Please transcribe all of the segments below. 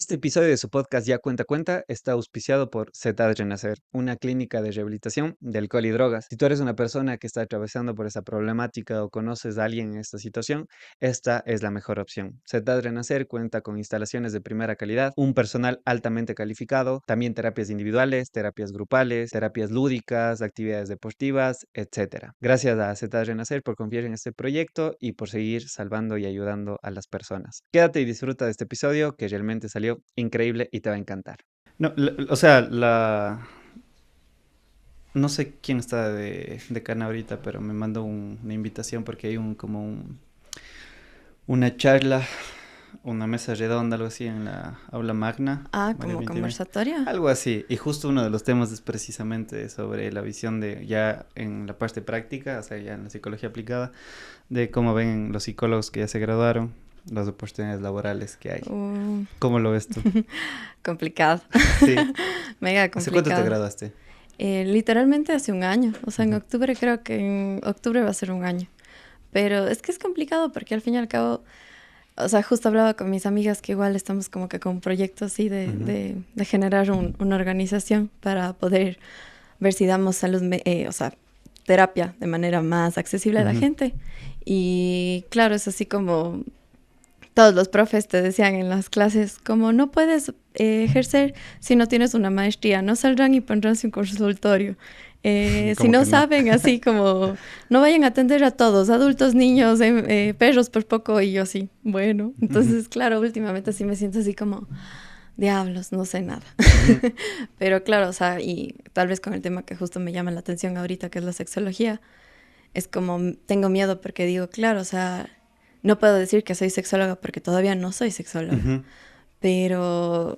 Este episodio de su podcast Ya Cuenta Cuenta está auspiciado por CETAD Renacer, una clínica de rehabilitación de alcohol y drogas. Si tú eres una persona que está atravesando por esa problemática o conoces a alguien en esta situación, esta es la mejor opción. CETAD Renacer cuenta con instalaciones de primera calidad, un personal altamente calificado, también terapias individuales, terapias grupales, terapias lúdicas, actividades deportivas, etcétera. Gracias a CETAD Renacer por confiar en este proyecto y por seguir salvando y ayudando a las personas. Quédate y disfruta de este episodio que realmente salió increíble y te va a encantar. No, o sea, no sé quién está de Cana ahorita, pero me mandó una invitación porque hay una charla, una mesa redonda, algo así en la aula magna. Ah, María como Vintimilla. conversatoria. Algo así. Y justo uno de los temas es precisamente sobre la visión de ya en la parte práctica, o sea, ya en la psicología aplicada, de cómo ven los psicólogos que ya se graduaron, las oportunidades laborales que hay. ¿Cómo lo ves tú? Complicado. Sí. Mega ¿Hace cuánto te complicado. graduaste? Literalmente hace un año. O sea, en Ujú. octubre creo que en octubre va a ser un año. Pero es que es complicado porque al fin y al cabo, o sea, justo hablaba con mis amigas que igual estamos como que con proyectos así Ujú. de generar una organización para poder ver si damos o sea, terapia de manera más accesible a la Ujú. gente. Y claro, es así como todos los profes te decían en las clases, como no puedes ejercer si no tienes una maestría, no saldrán y pondránse un consultorio. Si Como no que no. saben, así como, no vayan a atender a todos, adultos, niños, perros por poco, y yo así, bueno. Ujú. Entonces, claro, últimamente sí me siento así como, diablos, no sé nada. Ujú. Pero claro, o sea, y tal vez con el tema que justo me llama la atención ahorita, que es la sexología, es como, tengo miedo porque digo, claro, o sea, no puedo decir que soy sexóloga porque todavía no soy sexóloga, Ujú. pero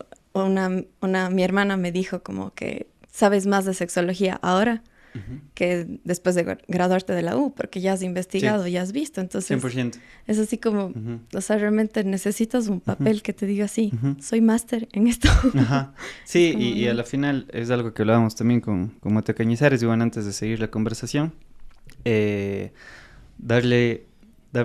mi hermana me dijo como que sabes más de sexología ahora Ujú. que después de graduarte de la U, porque ya has Sí, investigado, ya has visto, entonces 100%. es así como, Ujú. o sea, realmente necesitas un Ujú. papel que te diga así, Ujú. soy máster en esto. Ajá. Es Sí, como, y a no. la final es algo que hablábamos también con Mateo Cañizares, y bueno, antes de seguir la conversación, eh, darle,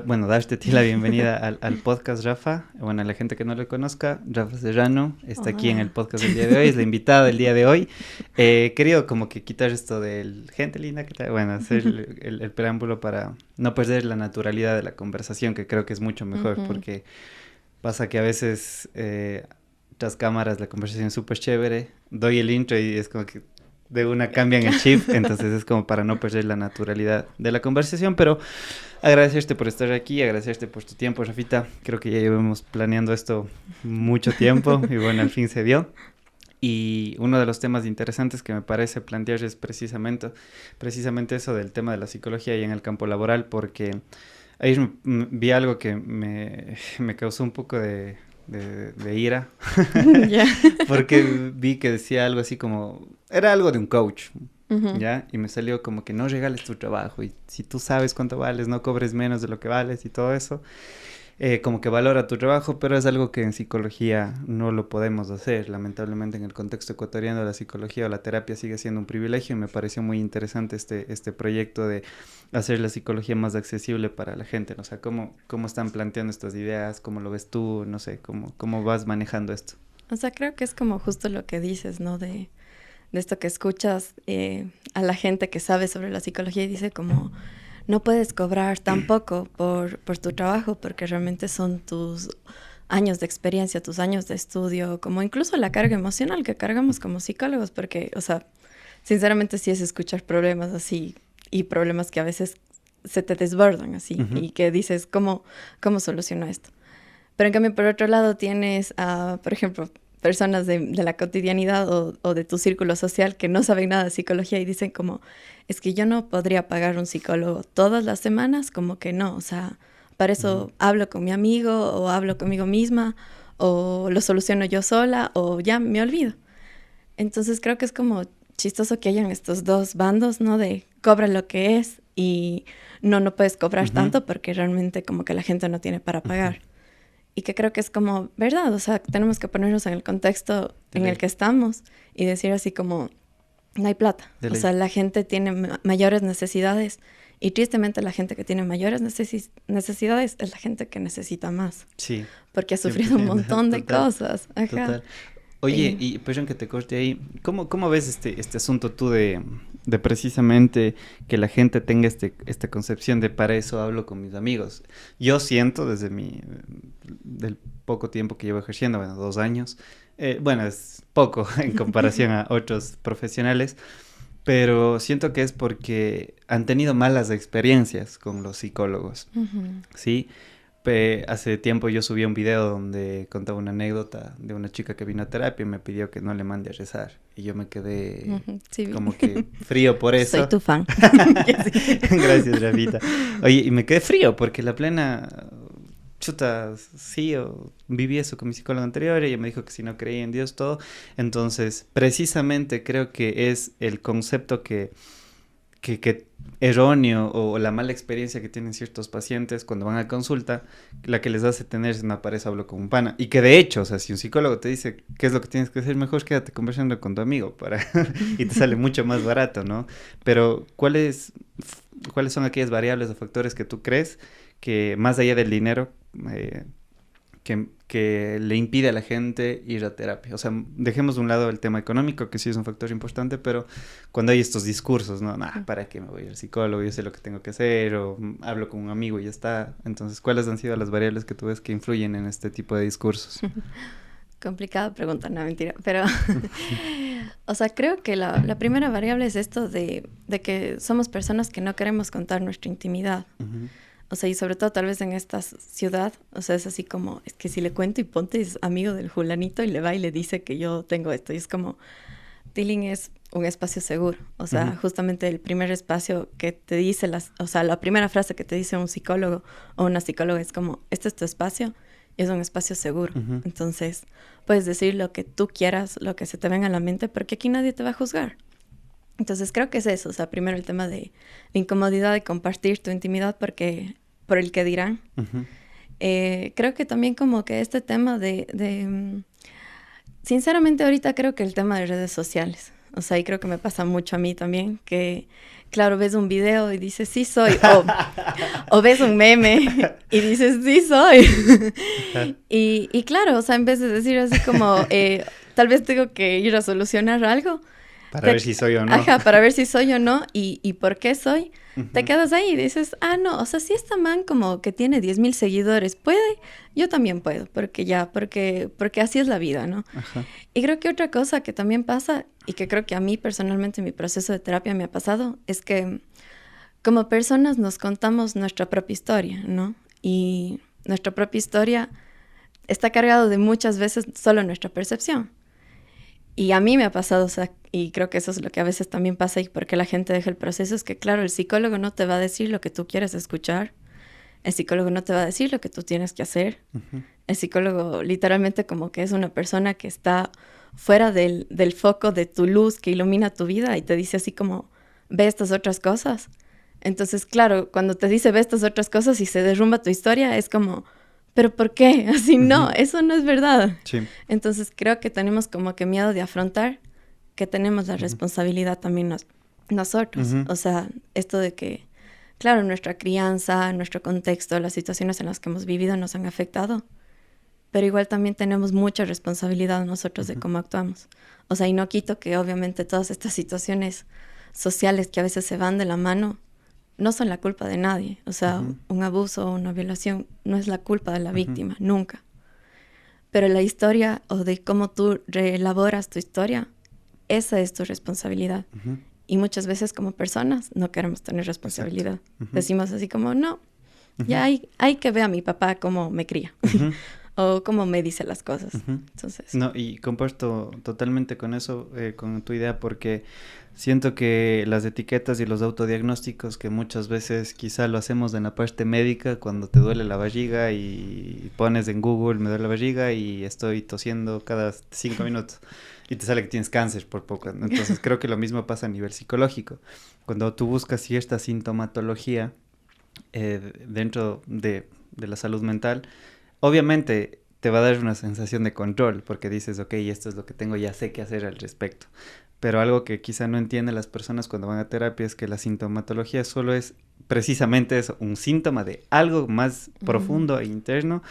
bueno, darte a ti la bienvenida al podcast, Rafa. Bueno, a la gente que no le conozca, Rafa Serrano está aquí en el Hola. podcast del día de hoy, es la invitada del día de hoy. Querido como que quitar esto del gente linda, que tal, bueno, hacer el preámbulo para no perder la naturalidad de la conversación, que creo que es mucho mejor, Ujú. porque pasa que a veces tras cámaras la conversación es súper chévere, doy el intro y es como que de una cambian el chip, entonces es como para no perder la naturalidad de la conversación, pero agradecerte por estar aquí, agradecerte por tu tiempo, Rafita. Creo que ya llevamos planeando esto mucho tiempo y bueno, al fin se dio. Y uno de los temas interesantes que me parece plantear es precisamente eso del tema de la psicología y en el campo laboral, porque ahí vi algo que me causó un poco de ira, Ya. porque vi que decía algo así como, era algo de un coach, Ujú. ¿ya? Y me salió como que no regales tu trabajo y si tú sabes cuánto vales, no cobres menos de lo que vales y todo eso. Como que valora tu trabajo, pero es algo que en psicología no lo podemos hacer. Lamentablemente en el contexto ecuatoriano la psicología o la terapia sigue siendo un privilegio y me pareció muy interesante este proyecto de hacer la psicología más accesible para la gente, ¿no? O sea, ¿cómo están planteando estas ideas? ¿Cómo lo ves tú? No sé, ¿cómo vas manejando esto? O sea, creo que es como justo lo que dices, ¿no? De esto que escuchas a la gente que sabe sobre la psicología y dice como, no puedes cobrar tampoco por tu trabajo porque realmente son tus años de experiencia, tus años de estudio, como incluso la carga emocional que cargamos como psicólogos, porque, o sea, sinceramente sí es escuchar problemas así y problemas que a veces se te desbordan así Ujú. y que dices, ¿cómo soluciono esto? Pero en cambio, por otro lado, tienes, por ejemplo, personas de la cotidianidad o de tu círculo social que no saben nada de psicología y dicen como, es que yo no podría pagar un psicólogo todas las semanas, como que no, o sea, para Ujú. eso hablo con mi amigo o hablo conmigo misma o lo soluciono yo sola o ya me olvido. Entonces creo que es como chistoso que hayan estos dos bandos, ¿no? De cobra lo que es y no puedes cobrar Ujú. tanto porque realmente como que la gente no tiene para Ujú. pagar. Y que creo que es como, ¿verdad? O sea, tenemos que ponernos en el contexto De en el ley, que estamos y decir así como, no hay plata. de O sea, ley. la gente tiene mayores necesidades Y tristemente la gente que tiene mayores necesidades es la gente que necesita más. Sí. Porque ha sufrido un montón de cosas. Ajá. Total. Oye, y perdón que te corte ahí, ¿cómo ves este asunto tú de precisamente que la gente tenga esta concepción de para eso hablo con mis amigos? Yo siento desde del poco tiempo que llevo ejerciendo, bueno, 2 años, bueno, es poco en comparación a otros profesionales, pero siento que es porque han tenido malas experiencias con los psicólogos, ¿sí? Hace tiempo yo subí un video donde contaba una anécdota de una chica que vino a terapia y me pidió que no le mande a rezar. Y yo me quedé Sí. como que frío por eso. Soy tu fan. Gracias, Rafita. Oye, y me quedé frío porque la plena, chuta, sí, viví eso con mi psicólogo anterior y ella me dijo que si no creía en Dios todo. Entonces, precisamente creo que es el concepto que erróneo o la mala experiencia que tienen ciertos pacientes cuando van a consulta, la que les hace tener no, para eso hablo con un pana. Y que de hecho, o sea, si un psicólogo te dice qué es lo que tienes que hacer, mejor quédate conversando con tu amigo y te sale mucho más barato, ¿no? Pero ¿cuáles son aquellas variables o factores que tú crees que más allá del dinero que le impide a la gente ir a terapia? O sea, dejemos de un lado el tema económico, que sí es un factor importante, pero cuando hay estos discursos, ¿no? Nah, ¿para qué me voy al psicólogo? Yo sé lo que tengo que hacer, o hablo con un amigo y ya está. Entonces, ¿cuáles han sido las variables que tú ves que influyen en este tipo de discursos? Complicada pregunta, no, mentira. Pero, o sea, creo que la primera variable es esto de que somos personas que no queremos contar nuestra intimidad. Uh-huh. O sea, y sobre todo tal vez en esta ciudad, o sea, es así como, es que si le cuento y ponte es amigo del fulanito y le va y le dice que yo tengo esto. Y es como, Tilling es un espacio seguro. O sea, justamente el primer espacio que te dice, o sea, la primera frase que te dice un psicólogo o una psicóloga es como, este es tu espacio, y es un espacio seguro. Entonces, puedes decir lo que tú quieras, lo que se te venga a la mente, porque aquí nadie te va a juzgar. Entonces, creo que es eso. O sea, primero el tema de incomodidad de compartir tu intimidad por el que dirán. Creo que también como que este tema sinceramente ahorita creo que el tema de redes sociales, o sea, y creo que me pasa mucho a mí también, que claro, ves un video y dices, sí soy, o ves un meme y dices, sí soy. y claro, o sea, en vez de decir así como, tal vez tengo que ir a solucionar algo. Para ver si soy o no. Ajá, para ver si soy o no y por qué soy. Te quedas ahí y dices, no, o sea, si esta man como que tiene 10,000 seguidores puede, yo también puedo, porque así es la vida, ¿no? Ajá. Y creo que otra cosa que también pasa, y que creo que a mí personalmente en mi proceso de terapia me ha pasado, es que como personas nos contamos nuestra propia historia, ¿no? Y nuestra propia historia está cargado de muchas veces solo nuestra percepción. Y a mí me ha pasado, o sea, y creo que eso es lo que a veces también pasa y por qué la gente deja el proceso, es que claro, el psicólogo no te va a decir lo que tú quieres escuchar, el psicólogo no te va a decir lo que tú tienes que hacer, el psicólogo literalmente como que es una persona que está fuera del foco de tu luz que ilumina tu vida y te dice así como, ve estas otras cosas. Entonces, claro, cuando te dice ve estas otras cosas y se derrumba tu historia, es como, ¿pero por qué? Así no, eso no es verdad. Sí. Entonces creo que tenemos como que miedo de afrontar que tenemos la responsabilidad también nosotros. O sea, esto de que, claro, nuestra crianza, nuestro contexto, las situaciones en las que hemos vivido nos han afectado, pero igual también tenemos mucha responsabilidad nosotros de cómo actuamos. O sea, y no quito que obviamente todas estas situaciones sociales que a veces se van de la mano no son la culpa de nadie. O sea, un abuso o una violación no es la culpa de la víctima, nunca. Pero la historia o de cómo tú reelaboras tu historia, esa es tu responsabilidad. Y muchas veces como personas no queremos tener responsabilidad. Decimos así como, no, ya hay que ver a mi papá cómo me cría. O cómo me dice las cosas. Entonces... No, y comparto totalmente con eso, con tu idea, porque siento que las etiquetas y los autodiagnósticos que muchas veces quizá lo hacemos en la parte médica cuando te duele la barriga y pones en Google me duele la barriga y estoy tosiendo cada 5 minutos y te sale que tienes cáncer por poco. Entonces creo que lo mismo pasa a nivel psicológico. Cuando tú buscas cierta sintomatología dentro de la salud mental, obviamente te va a dar una sensación de control, porque dices, ok, esto es lo que tengo, ya sé qué hacer al respecto. Pero algo que quizá no entienden las personas cuando van a terapia es que la sintomatología solo es precisamente eso, un síntoma de algo más profundo e interno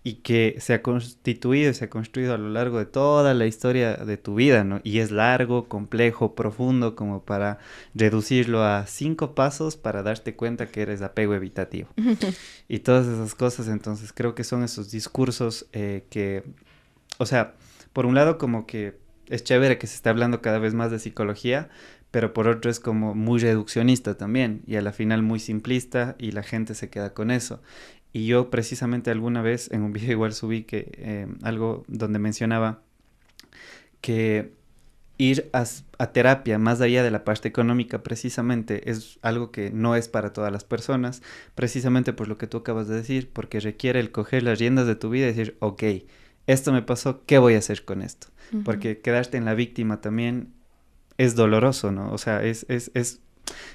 y que se ha constituido y se ha construido a lo largo de toda la historia de tu vida, ¿no? Y es largo, complejo, profundo, como para reducirlo a 5 pasos para darte cuenta que eres apego evitativo. Y todas esas cosas, entonces creo que son esos discursos que, o sea, por un lado como que es chévere que se esté hablando cada vez más de psicología, pero por otro es como muy reduccionista también y a la final muy simplista y la gente se queda con eso. Y yo precisamente alguna vez en un video igual subí que algo donde mencionaba que ir a terapia más allá de la parte económica precisamente es algo que no es para todas las personas, precisamente por lo que tú acabas de decir, porque requiere el coger las riendas de tu vida y decir, ok, esto me pasó, ¿qué voy a hacer con esto? Porque quedarte en la víctima también es doloroso, ¿no? O sea,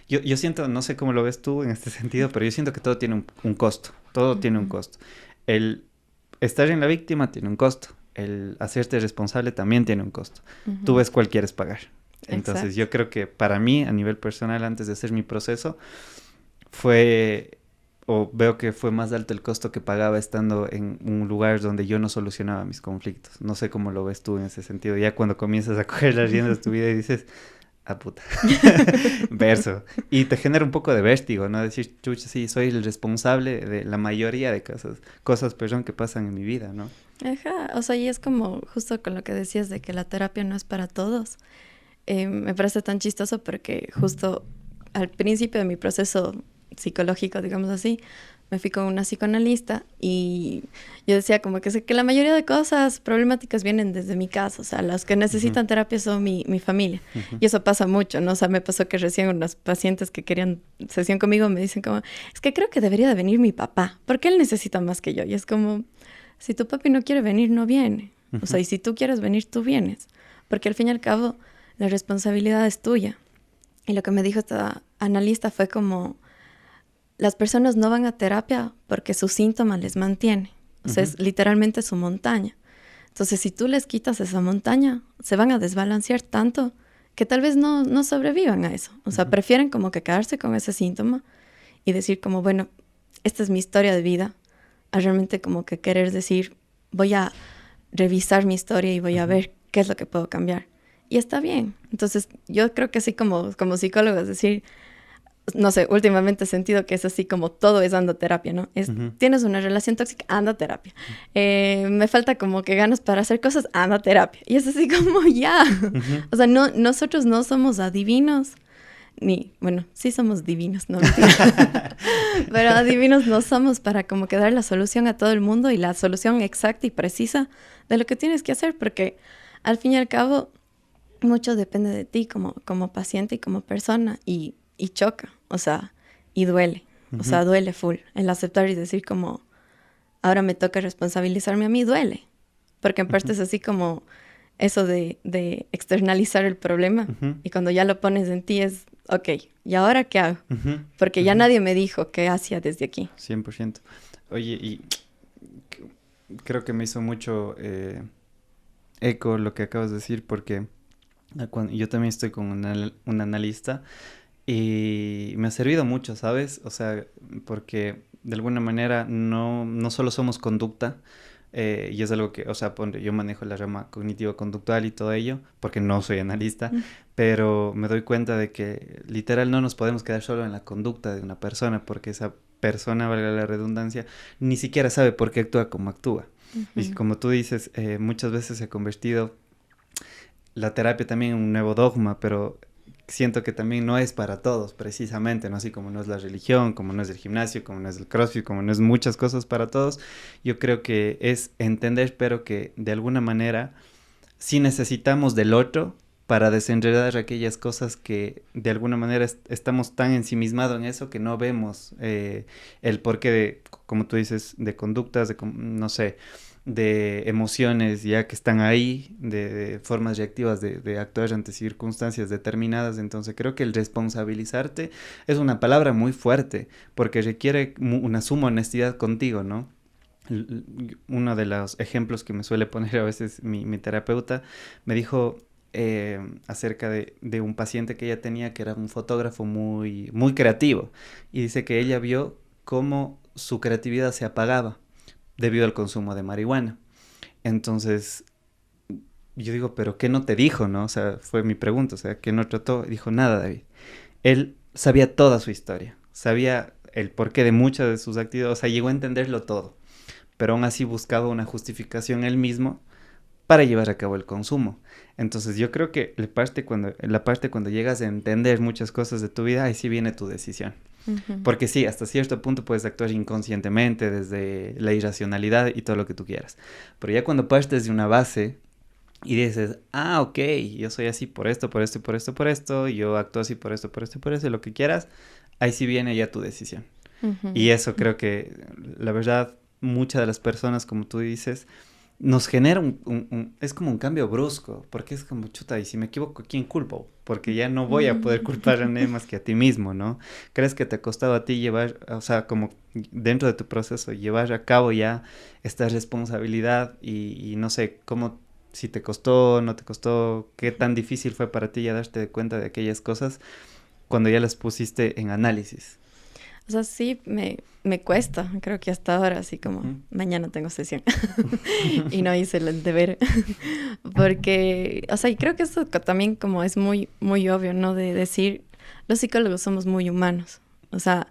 yo siento, no sé cómo lo ves tú en este sentido, pero yo siento que todo tiene un costo, todo tiene un costo. El estar en la víctima tiene un costo, el hacerte responsable también tiene un costo. Tú ves cuál quieres pagar. Entonces Exacto. yo creo que para mí, a nivel personal, antes de hacer mi proceso, fue, o veo que fue más alto el costo que pagaba estando en un lugar donde yo no solucionaba mis conflictos. No sé cómo lo ves tú en ese sentido. Ya cuando comienzas a coger las riendas de tu vida y dices, ah, puta, verso. Y te genera un poco de vértigo, ¿no? Decir, chucha, sí, soy el responsable de la mayoría de cosas, perdón, que pasan en mi vida, ¿no? Ajá, o sea, y es como justo con lo que decías de que la terapia no es para todos. Me parece tan chistoso porque justo al principio de mi proceso psicológico, digamos así, me fui con una psicoanalista y yo decía como que sé que la mayoría de cosas problemáticas vienen desde mi casa, o sea, los que necesitan terapia son mi familia. Y eso pasa mucho, ¿no? O sea, me pasó que recién unos pacientes que querían sesión conmigo me dicen como, es que creo que debería de venir mi papá, porque él necesita más que yo. Y es como, si tu papi no quiere venir, no viene. O sea, y si tú quieres venir, tú vienes. Porque al fin y al cabo, la responsabilidad es tuya. Y lo que me dijo esta analista fue como, las personas no van a terapia porque su síntoma les mantiene. O sea, es literalmente su montaña. Entonces, si tú les quitas esa montaña, se van a desbalancear tanto que tal vez no sobrevivan a eso. O sea, prefieren como que quedarse con ese síntoma y decir como, bueno, esta es mi historia de vida, a realmente como que querer decir, voy a revisar mi historia y voy a ver qué es lo que puedo cambiar. Y está bien. Entonces, yo creo que así como psicólogo, es decir, no sé, últimamente he sentido que es así como todo es ando a terapia, ¿no? Tienes una relación tóxica, anda a terapia. Me falta como que ganas para hacer cosas, anda a terapia. Y es así como ya. O sea, nosotros no somos adivinos. Bueno, sí somos divinos, ¿no? Pero adivinos no somos para como que dar la solución a todo el mundo y la solución exacta y precisa de lo que tienes que hacer, porque al fin y al cabo mucho depende de ti como paciente y como persona y choca, o sea, y duele, o sea, duele full. El aceptar y decir como, ahora me toca responsabilizarme a mí, duele, porque en parte es así como eso de externalizar el problema y cuando ya lo pones en ti es, ok, ¿y ahora qué hago? Porque ya nadie me dijo qué hacía desde aquí. 100%. Oye, y creo que me hizo mucho eco lo que acabas de decir porque yo también estoy con un analista y me ha servido mucho, ¿sabes? O sea, porque de alguna manera no solo somos conducta, y es algo que, o sea, yo manejo la rama cognitivo-conductual y todo ello, porque no soy analista, pero me doy cuenta de que literal no nos podemos quedar solo en la conducta de una persona, porque esa persona, valga la redundancia, ni siquiera sabe por qué actúa como actúa. Y como tú dices, muchas veces se ha convertido la terapia también en un nuevo dogma, pero siento que también no es para todos, precisamente, ¿no? Así como no es la religión, como no es el gimnasio, como no es el CrossFit, como no es muchas cosas para todos, yo creo que es entender, pero que de alguna manera sí necesitamos del otro para desenredar aquellas cosas que de alguna manera estamos tan ensimismados en eso que no vemos el porqué de, como tú dices, de conductas, no sé, de emociones ya que están ahí, de formas reactivas de actuar ante circunstancias determinadas. Entonces creo que el responsabilizarte es una palabra muy fuerte porque requiere una suma honestidad contigo, ¿no? Uno de los ejemplos que me suele poner a veces mi terapeuta me dijo acerca de un paciente que ella tenía que era un fotógrafo muy, muy creativo y dice que ella vio cómo su creatividad se apagaba debido al consumo de marihuana. Entonces yo digo, pero ¿qué no te dijo, no? O sea, fue mi pregunta, o sea, ¿qué no trató? Dijo, nada, David. Él sabía toda su historia, sabía el porqué de muchas de sus actividades, o sea, llegó a entenderlo todo, pero aún así buscaba una justificación él mismo para llevar a cabo el consumo. Entonces yo creo que la parte cuando llegas a entender muchas cosas de tu vida, ahí sí viene tu decisión. Ujú. Porque sí, hasta cierto punto puedes actuar inconscientemente desde la irracionalidad y todo lo que tú quieras. Pero ya cuando partes de una base y dices, ah, ok, yo soy así por esto, por esto, por esto, por esto, yo actúo así por esto, por esto, por esto, lo que quieras, ahí sí viene ya tu decisión. Ujú. Y eso creo que, la verdad, muchas de las personas, como tú dices, nos genera es como un cambio brusco, porque es como, chuta, y si me equivoco, ¿a quién culpo? Porque ya no voy a poder culpar a nadie más que a ti mismo, ¿no? ¿Crees que te ha costado a ti llevar, o sea, como dentro de tu proceso, llevar a cabo ya esta responsabilidad y no sé, cómo, si te costó, no te costó, qué tan difícil fue para ti ya darte cuenta de aquellas cosas cuando ya las pusiste en análisis? O sea, sí, me cuesta, creo que hasta ahora, así como Ujú. mañana tengo sesión y no hice el deber, porque, o sea, y creo que esto también como es muy, muy obvio, ¿no? De decir, los psicólogos somos muy humanos, o sea,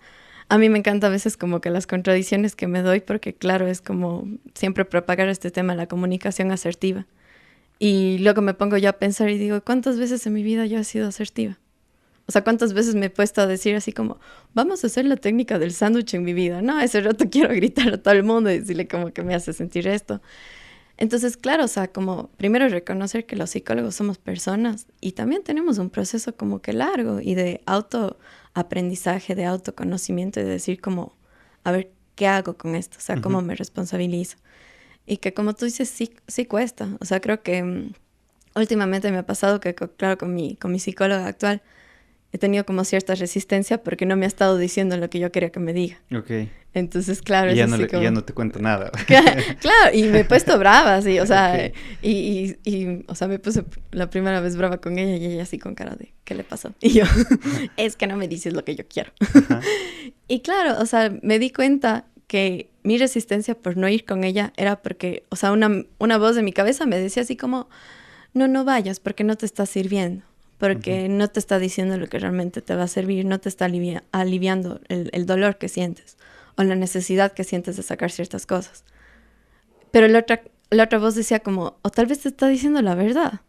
a mí me encanta a veces como que las contradicciones que me doy, porque claro, es como siempre propagar este tema de la comunicación asertiva. Y luego me pongo ya a pensar y digo, ¿cuántas veces en mi vida yo he sido asertiva? O sea, ¿cuántas veces me he puesto a decir así como, vamos a hacer la técnica del sándwich en mi vida? No, ese rato quiero gritar a todo el mundo y decirle como que me hace sentir esto. Entonces, claro, o sea, como primero reconocer que los psicólogos somos personas y también tenemos un proceso como que largo y de autoaprendizaje, de autoconocimiento y de decir como, a ver, ¿qué hago con esto? O sea, ¿cómo Ujú. me responsabilizo? Y que como tú dices, sí, sí cuesta. O sea, creo que últimamente me ha pasado que, claro, con mi psicóloga actual, he tenido como cierta resistencia porque no me ha estado diciendo lo que yo quería que me diga. Ok. Entonces, claro, Y es ya no, así y ya como... no te cuento nada. Claro, y me he puesto brava, sí, o sea, Ok. o sea, me puse la primera vez brava con ella y ella así con cara de, ¿qué le pasó? Y yo, es que no me dices lo que yo quiero. Ajá. Y claro, o sea, me di cuenta que mi resistencia por no ir con ella era porque, o sea, una voz de mi cabeza me decía así como, no, no vayas porque no te está sirviendo, Ujú. porque no te está diciendo lo que realmente te va a servir, no te está aliviando el dolor que sientes o la necesidad que sientes de sacar ciertas cosas. Pero la otra voz decía como, o tal vez te está diciendo la verdad.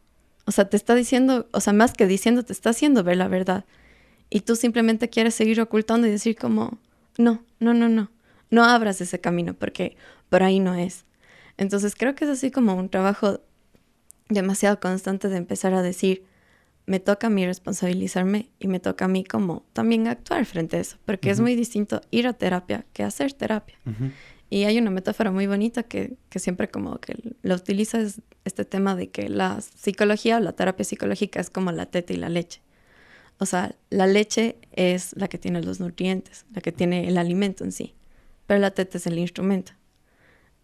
O sea, te está diciendo, o sea, más que diciendo, te está haciendo ver la verdad. Y tú simplemente quieres seguir ocultando y decir como, no, no, no, no, no abras ese camino porque por ahí no es. Entonces creo que es así como un trabajo demasiado constante de empezar a decir, me toca a mí responsabilizarme y me toca a mí como también actuar frente a eso, porque es Ujú. muy distinto ir a terapia que hacer terapia. Ujú. Y hay una metáfora muy bonita que siempre como que la utiliza, es este tema de que la psicología o la terapia psicológica es como la teta y la leche. O sea, la leche es la que tiene los nutrientes, la que tiene el alimento en sí, pero la teta es el instrumento.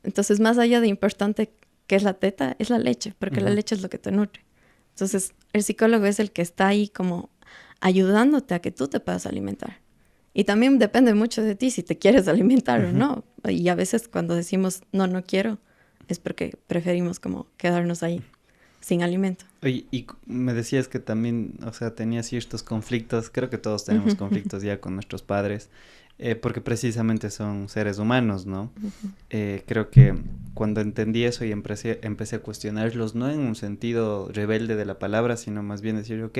Entonces, más allá de importante que es la teta, es la leche, porque la Ujú. leche es lo que te nutre. Entonces, el psicólogo es el que está ahí como ayudándote a que tú te puedas alimentar. Y también depende mucho de ti si te quieres alimentar o Ujú. no. Y a veces cuando decimos no, no quiero, es porque preferimos como quedarnos ahí sin alimento. Oye, y me decías que también, o sea, tenías ciertos conflictos, creo que todos tenemos conflictos ya con nuestros padres, porque precisamente son seres humanos, ¿no? Creo que cuando entendí eso y empecé a cuestionarlos, no en un sentido rebelde de la palabra, sino más bien decir, ok,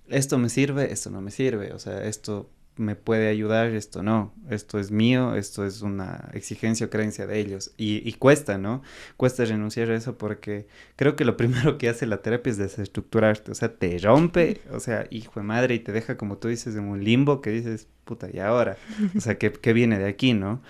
esto me sirve, esto no me sirve, o sea, esto me puede ayudar, esto no, esto es mío, esto es una exigencia o creencia de ellos. Y cuesta, ¿no? Cuesta renunciar a eso porque creo que lo primero que hace la terapia es desestructurarte, o sea, te rompe, o sea, hijo de madre, y te deja, como tú dices, en un limbo que dices, puta, ¿y ahora? O sea, ¿qué viene de aquí, no?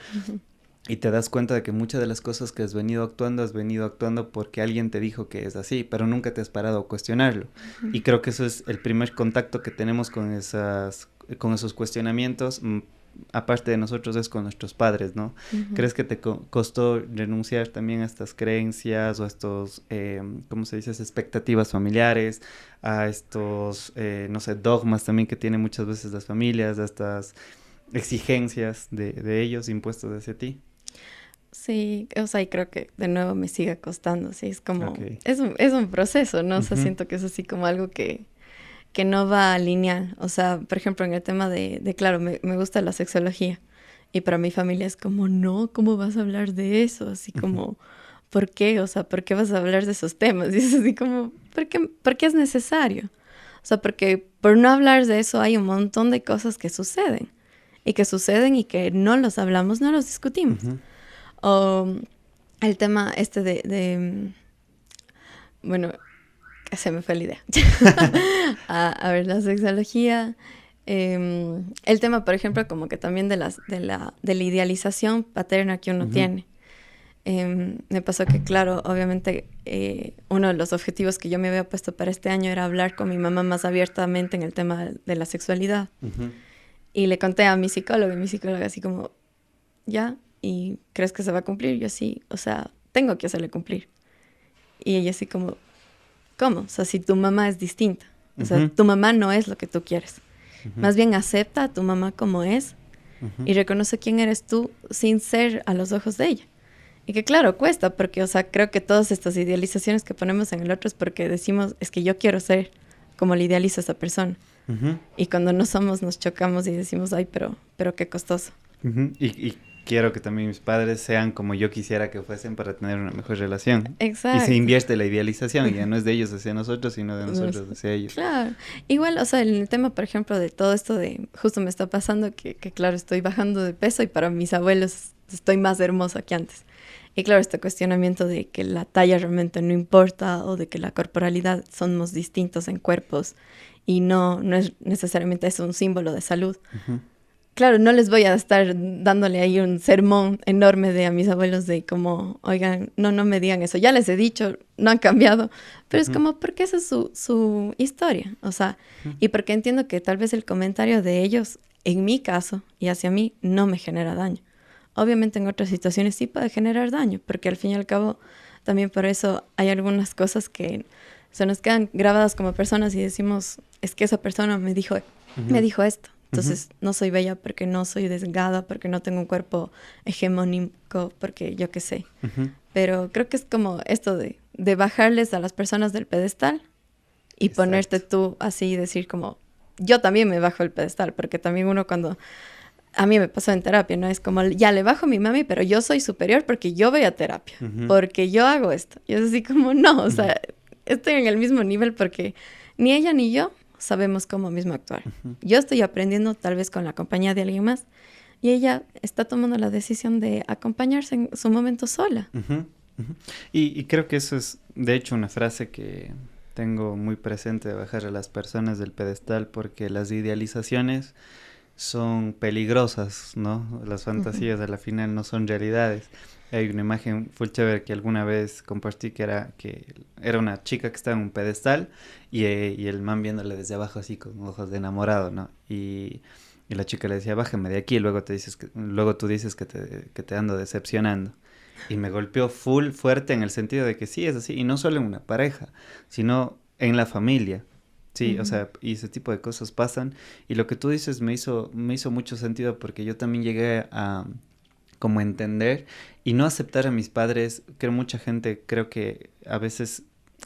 Y te das cuenta de que muchas de las cosas que has venido actuando porque alguien te dijo que es así, pero nunca te has parado a cuestionarlo. Y creo que eso es el primer contacto que tenemos con esos cuestionamientos, aparte de nosotros, es con nuestros padres, ¿no? ¿Crees que te costó renunciar también a estas creencias o a estos, ¿cómo se dice? Expectativas familiares, a estos, no sé, dogmas también que tienen muchas veces las familias, a estas exigencias de ellos impuestos hacia ti? Sí, o sea, y creo que de nuevo me sigue costando, sí, es como, Ok. es un proceso, ¿no? O sea, Ujú. siento que es así como algo que no va lineal. O sea, por ejemplo, en el tema claro, me gusta la sexología. Y para mi familia es como, no, ¿cómo vas a hablar de eso? Así Ujú. como, ¿por qué? O sea, ¿por qué vas a hablar de esos temas? Y es así como, por qué es necesario? O sea, porque por no hablar de eso hay un montón de cosas que suceden. Y que suceden y que no los hablamos, no los discutimos. Ujú. O el tema este bueno, se me fue la idea. A ver, la sexología. El tema, por ejemplo, como que también de la idealización paterna que uno Ujú. tiene. Me pasó que, claro, obviamente uno de los objetivos que yo me había puesto para este año era hablar con mi mamá más abiertamente en el tema de la sexualidad. Ujú. Y le conté a mi psicólogo y mi psicóloga así como, ¿ya? ¿Y crees que se va a cumplir? Yo sí, o sea, tengo que hacerle cumplir. Y ella así como, ¿cómo? O sea, si tu mamá es distinta. O sea, Ujú. tu mamá no es lo que tú quieres. Ujú. Más bien acepta a tu mamá como es Ujú. y reconoce quién eres tú sin ser a los ojos de ella. Y que claro, cuesta, porque, o sea, creo que todas estas idealizaciones que ponemos en el otro es porque decimos, es que yo quiero ser como le idealiza esa persona. Ujú. Y cuando no somos, nos chocamos y decimos, ay, pero qué costoso. Ujú. Y quiero que también mis padres sean como yo quisiera que fuesen para tener una mejor relación. Y se Exacto. invierte la idealización, ya no es de ellos hacia nosotros, sino de No es- nosotros hacia ellos. Claro. Igual, o sea, el tema, por ejemplo, de todo esto de, justo me está pasando que, claro, estoy bajando de peso y para mis abuelos estoy más hermosa que antes. Y claro, este cuestionamiento de que la talla realmente no importa o de que la corporalidad somos distintos en cuerpos y no es necesariamente eso un símbolo de salud. Ujú. Claro, no les voy a estar dándole ahí un sermón enorme de a mis abuelos de como, oigan, no me digan eso. Ya les he dicho, no han cambiado, pero es Ujú. como, porque esa es su historia. O sea, Ujú. y porque entiendo que tal vez el comentario de ellos, en mi caso y hacia mí, no me genera daño. Obviamente en otras situaciones sí puede generar daño, porque al fin y al cabo, también por eso hay algunas cosas que se nos quedan grabadas como personas y decimos, es que esa persona me Ujú. dijo esto. Ujú. Entonces, no soy bella porque no soy delgada, porque no tengo un cuerpo hegemónico, porque yo qué sé. Ujú. Pero creo que es como esto de bajarles a las personas del pedestal y ponerte Exacto. tú así y decir como, yo también me bajo el pedestal, porque también uno cuando, a mí me pasó en terapia, ¿no? Es como, ya le bajo a mi mami, pero yo soy superior porque yo voy a terapia, Ujú. porque yo hago esto. Y es así como, no, o Ujú. sea, estoy en el mismo nivel porque ni ella ni yo sabemos cómo mismo actuar. Ujú. Yo estoy aprendiendo tal vez con la compañía de alguien más y ella está tomando la decisión de acompañarse en su momento sola. Ujú. Ujú. Y creo que eso es, de hecho, una frase que tengo muy presente de bajar a las personas del pedestal, porque las idealizaciones son peligrosas, ¿no? Las Ujú. fantasías a la final no son realidades. Hay una imagen full chévere que alguna vez compartí que era una chica que estaba en un pedestal y el man viéndole desde abajo así con ojos de enamorado, ¿no? Y la chica le decía, bájame de aquí, y luego tú dices que te ando decepcionando. Y me golpeó full fuerte en el sentido de que sí, es así, y no solo en una pareja, sino en la familia. Sí, o Ujú. sea, y ese tipo de cosas pasan. Y lo que tú dices me hizo mucho sentido porque yo también llegué a como entender y no aceptar a mis padres. Creo mucha gente, creo que a veces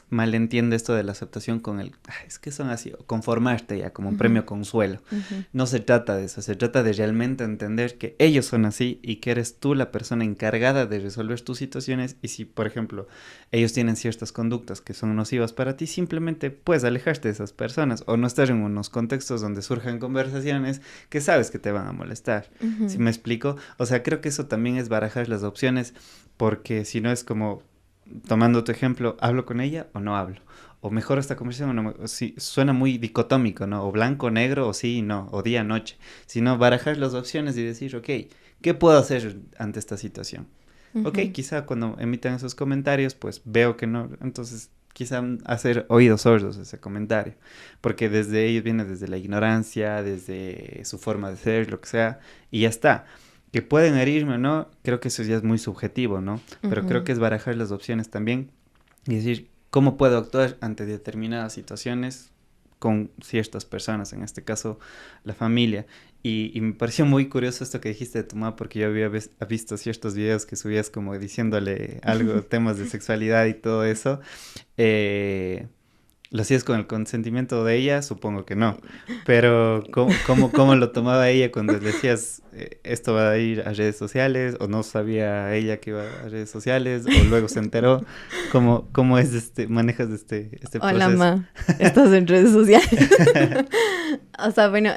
malentiende esto de la aceptación con el, "Ay, es que son así, o conformarte ya como un Ujú. premio consuelo". Ujú. No se trata de eso, se trata de realmente entender que ellos son así y que eres tú la persona encargada de resolver tus situaciones y si, por ejemplo, ellos tienen ciertas conductas que son nocivas para ti, simplemente puedes alejarte de esas personas o no estar en unos contextos donde surjan conversaciones que sabes que te van a molestar. ¿Sí Ujú. me explico? O sea, creo que eso también es barajar las opciones porque si no es como, tomando tu ejemplo, ¿hablo con ella o no hablo? O mejor esta conversación, o no, o sí, suena muy dicotómico, ¿no? O blanco, negro, o sí y no, o día, noche. Sino barajar las opciones y decir, ok, ¿qué puedo hacer ante esta situación? Ok, Ujú. quizá cuando emitan esos comentarios, pues veo que no, entonces, quizá hacer oídos sordos a ese comentario, porque desde ellos viene desde la ignorancia, desde su forma de ser, lo que sea, y ya está. Que pueden herirme o no, creo que eso ya es muy subjetivo, ¿no? Pero creo que es barajar las opciones también y decir, ¿cómo puedo actuar ante determinadas situaciones con ciertas personas, en este caso la familia? Y me pareció muy curioso esto que dijiste de tu mamá, porque yo había visto ciertos videos que subías como diciéndole algo, temas de sexualidad y todo eso. ¿Lo hacías con el consentimiento de ella? Supongo que no. Pero ¿cómo lo tomaba ella cuando le decías esto va a ir a redes sociales? ¿O no sabía ella que iba a redes sociales? ¿O luego se enteró? ¿Cómo es manejas este Hola, proceso? ma, ¿estás en redes sociales? O sea, bueno,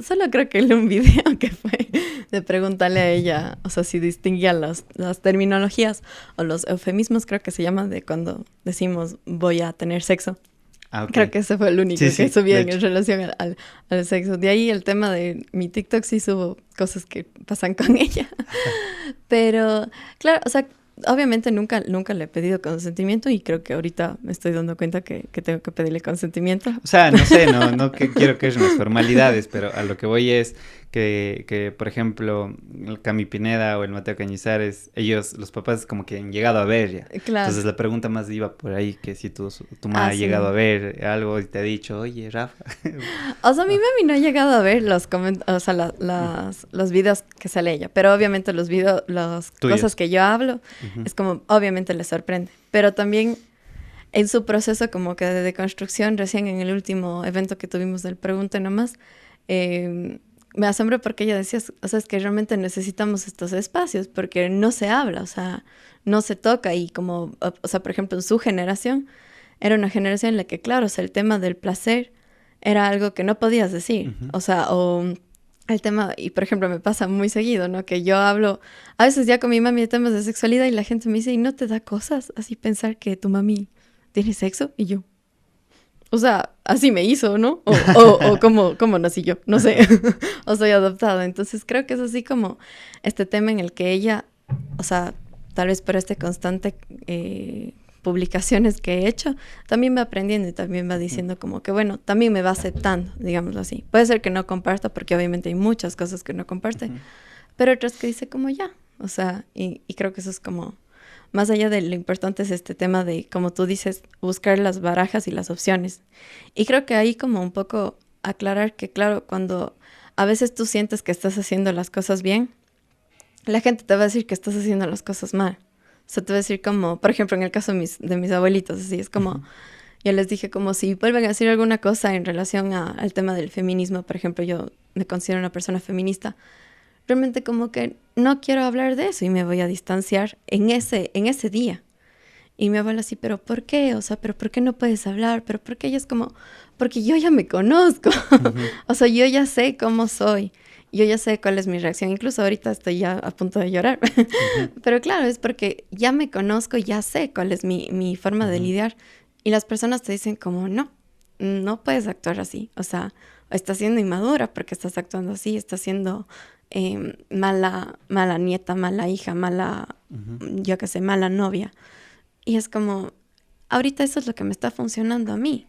solo creo que en un video que fue de preguntarle a ella, o sea, si distinguía las terminologías o los eufemismos, creo que se llaman, de cuando decimos voy a tener sexo. Ah, ok. Creo que ese fue el único Sí, que sí, subí de en hecho. relación al sexo. De ahí el tema de mi TikTok, sí subo cosas que pasan con ella. Pero, claro, o sea, obviamente nunca le he pedido consentimiento y creo que ahorita me estoy dando cuenta que tengo que pedirle consentimiento. O sea, no sé, no que quiero que haya unas formalidades, pero a lo que voy es que, por ejemplo, el Cami Pineda o el Mateo Cañizares, ellos, los papás, como que han llegado a ver ya. Claro. Entonces la pregunta más iba por ahí, que si tu mamá ha Sí. llegado a ver algo y te ha dicho, oye, Rafa. O sea, mi mami no ha llegado a ver o sea, los videos que sale ella, pero obviamente las Tuyos. cosas que yo hablo, es como, obviamente le sorprende, pero también en su proceso como que de deconstrucción, recién en el último evento que tuvimos del Pregunte Nomás, me asombró porque ella decía, o sea, es que realmente necesitamos estos espacios porque no se habla, o sea, no se toca y como, o sea, por ejemplo, en su generación, era una generación en la que, claro, o sea, el tema del placer era algo que no podías decir, o sea, o el tema, y por ejemplo me pasa muy seguido, ¿no? Que yo hablo a veces ya con mi mami de temas de sexualidad y la gente me dice, ¿y no te da cosas así pensar que tu mami tiene sexo? Y yo, o sea, así me hizo, ¿no? O cómo nací yo, no sé, o soy adoptada. Entonces creo que es así como este tema en el que ella, o sea, tal vez por este constante publicaciones que he hecho, también va aprendiendo y también va diciendo como que, bueno, también me va aceptando, digámoslo así. Puede ser que no comparta, porque obviamente hay muchas cosas que no comparte, pero otras que dice como ya, o sea, y creo que eso es como, más allá de lo importante es este tema de, como tú dices, buscar las barajas y las opciones. Y creo que ahí como un poco aclarar que, claro, cuando a veces tú sientes que estás haciendo las cosas bien, la gente te va a decir que estás haciendo las cosas mal. O sea, te voy a decir como, por ejemplo, en el caso de mis abuelitos, así es como, yo les dije como si vuelven a decir alguna cosa en relación al tema del feminismo, por ejemplo, yo me considero una persona feminista, realmente como que no quiero hablar de eso y me voy a distanciar en ese día. Y mi abuela así, ¿pero por qué? O sea, ¿pero por qué no puedes hablar? ¿Pero por qué? Ella es como, porque yo ya me conozco. O sea, yo ya sé cómo soy. Yo ya sé cuál es mi reacción. Incluso ahorita estoy ya a punto de llorar. Pero claro, es porque ya me conozco, ya sé cuál es mi forma de lidiar. Y las personas te dicen como, no puedes actuar así. O sea, estás siendo inmadura porque estás actuando así, estás siendo mala nieta, mala hija, yo qué sé, mala novia. Y es como, ahorita eso es lo que me está funcionando a mí.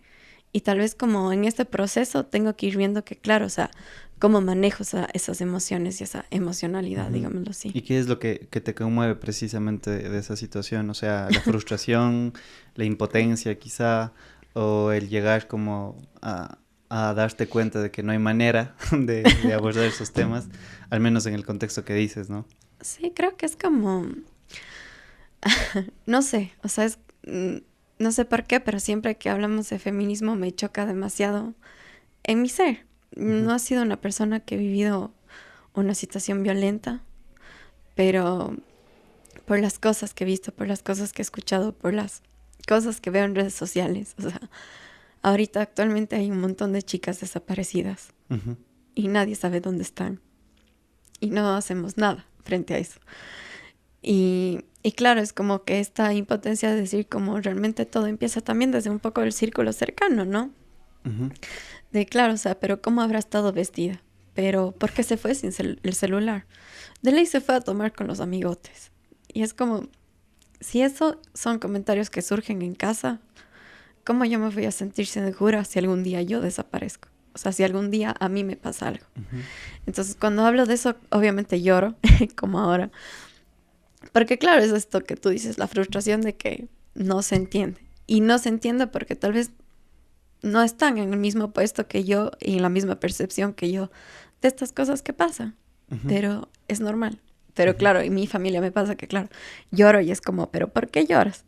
Y tal vez como en este proceso tengo que ir viendo que, claro, o sea, cómo manejo esas emociones y esa emocionalidad, digámoslo así. ¿Y qué es lo que te conmueve precisamente de esa situación? O sea, la frustración, la impotencia quizá, o el llegar como a darte cuenta de que no hay manera de abordar esos temas, al menos en el contexto que dices, ¿no? Sí, creo que es como, no sé, o sea, no sé por qué, pero siempre que hablamos de feminismo me choca demasiado en mi ser. No ha sido una persona que he vivido una situación violenta, pero por las cosas que he visto, por las cosas que he escuchado, por las cosas que veo en redes sociales. O sea, ahorita actualmente hay un montón de chicas desaparecidas y nadie sabe dónde están. Y no hacemos nada frente a eso. Y claro, es como que esta impotencia de decir como realmente todo empieza también desde un poco el círculo cercano, ¿no? De claro, o sea, pero ¿cómo habrá estado vestida? Pero ¿por qué se fue sin el celular? De ley se fue a tomar con los amigotes. Y es como, si eso son comentarios que surgen en casa, ¿cómo yo me voy a sentir segura si algún día yo desaparezco? O sea, si algún día a mí me pasa algo. Entonces, cuando hablo de eso, obviamente lloro, como ahora. Porque claro, es esto que tú dices, la frustración de que no se entiende. Y no se entiende porque tal vez no están en el mismo puesto que yo y en la misma percepción que yo de estas cosas que pasan. Pero es normal. Pero claro, en mi familia me pasa que, claro, lloro y es como, ¿pero por qué lloras?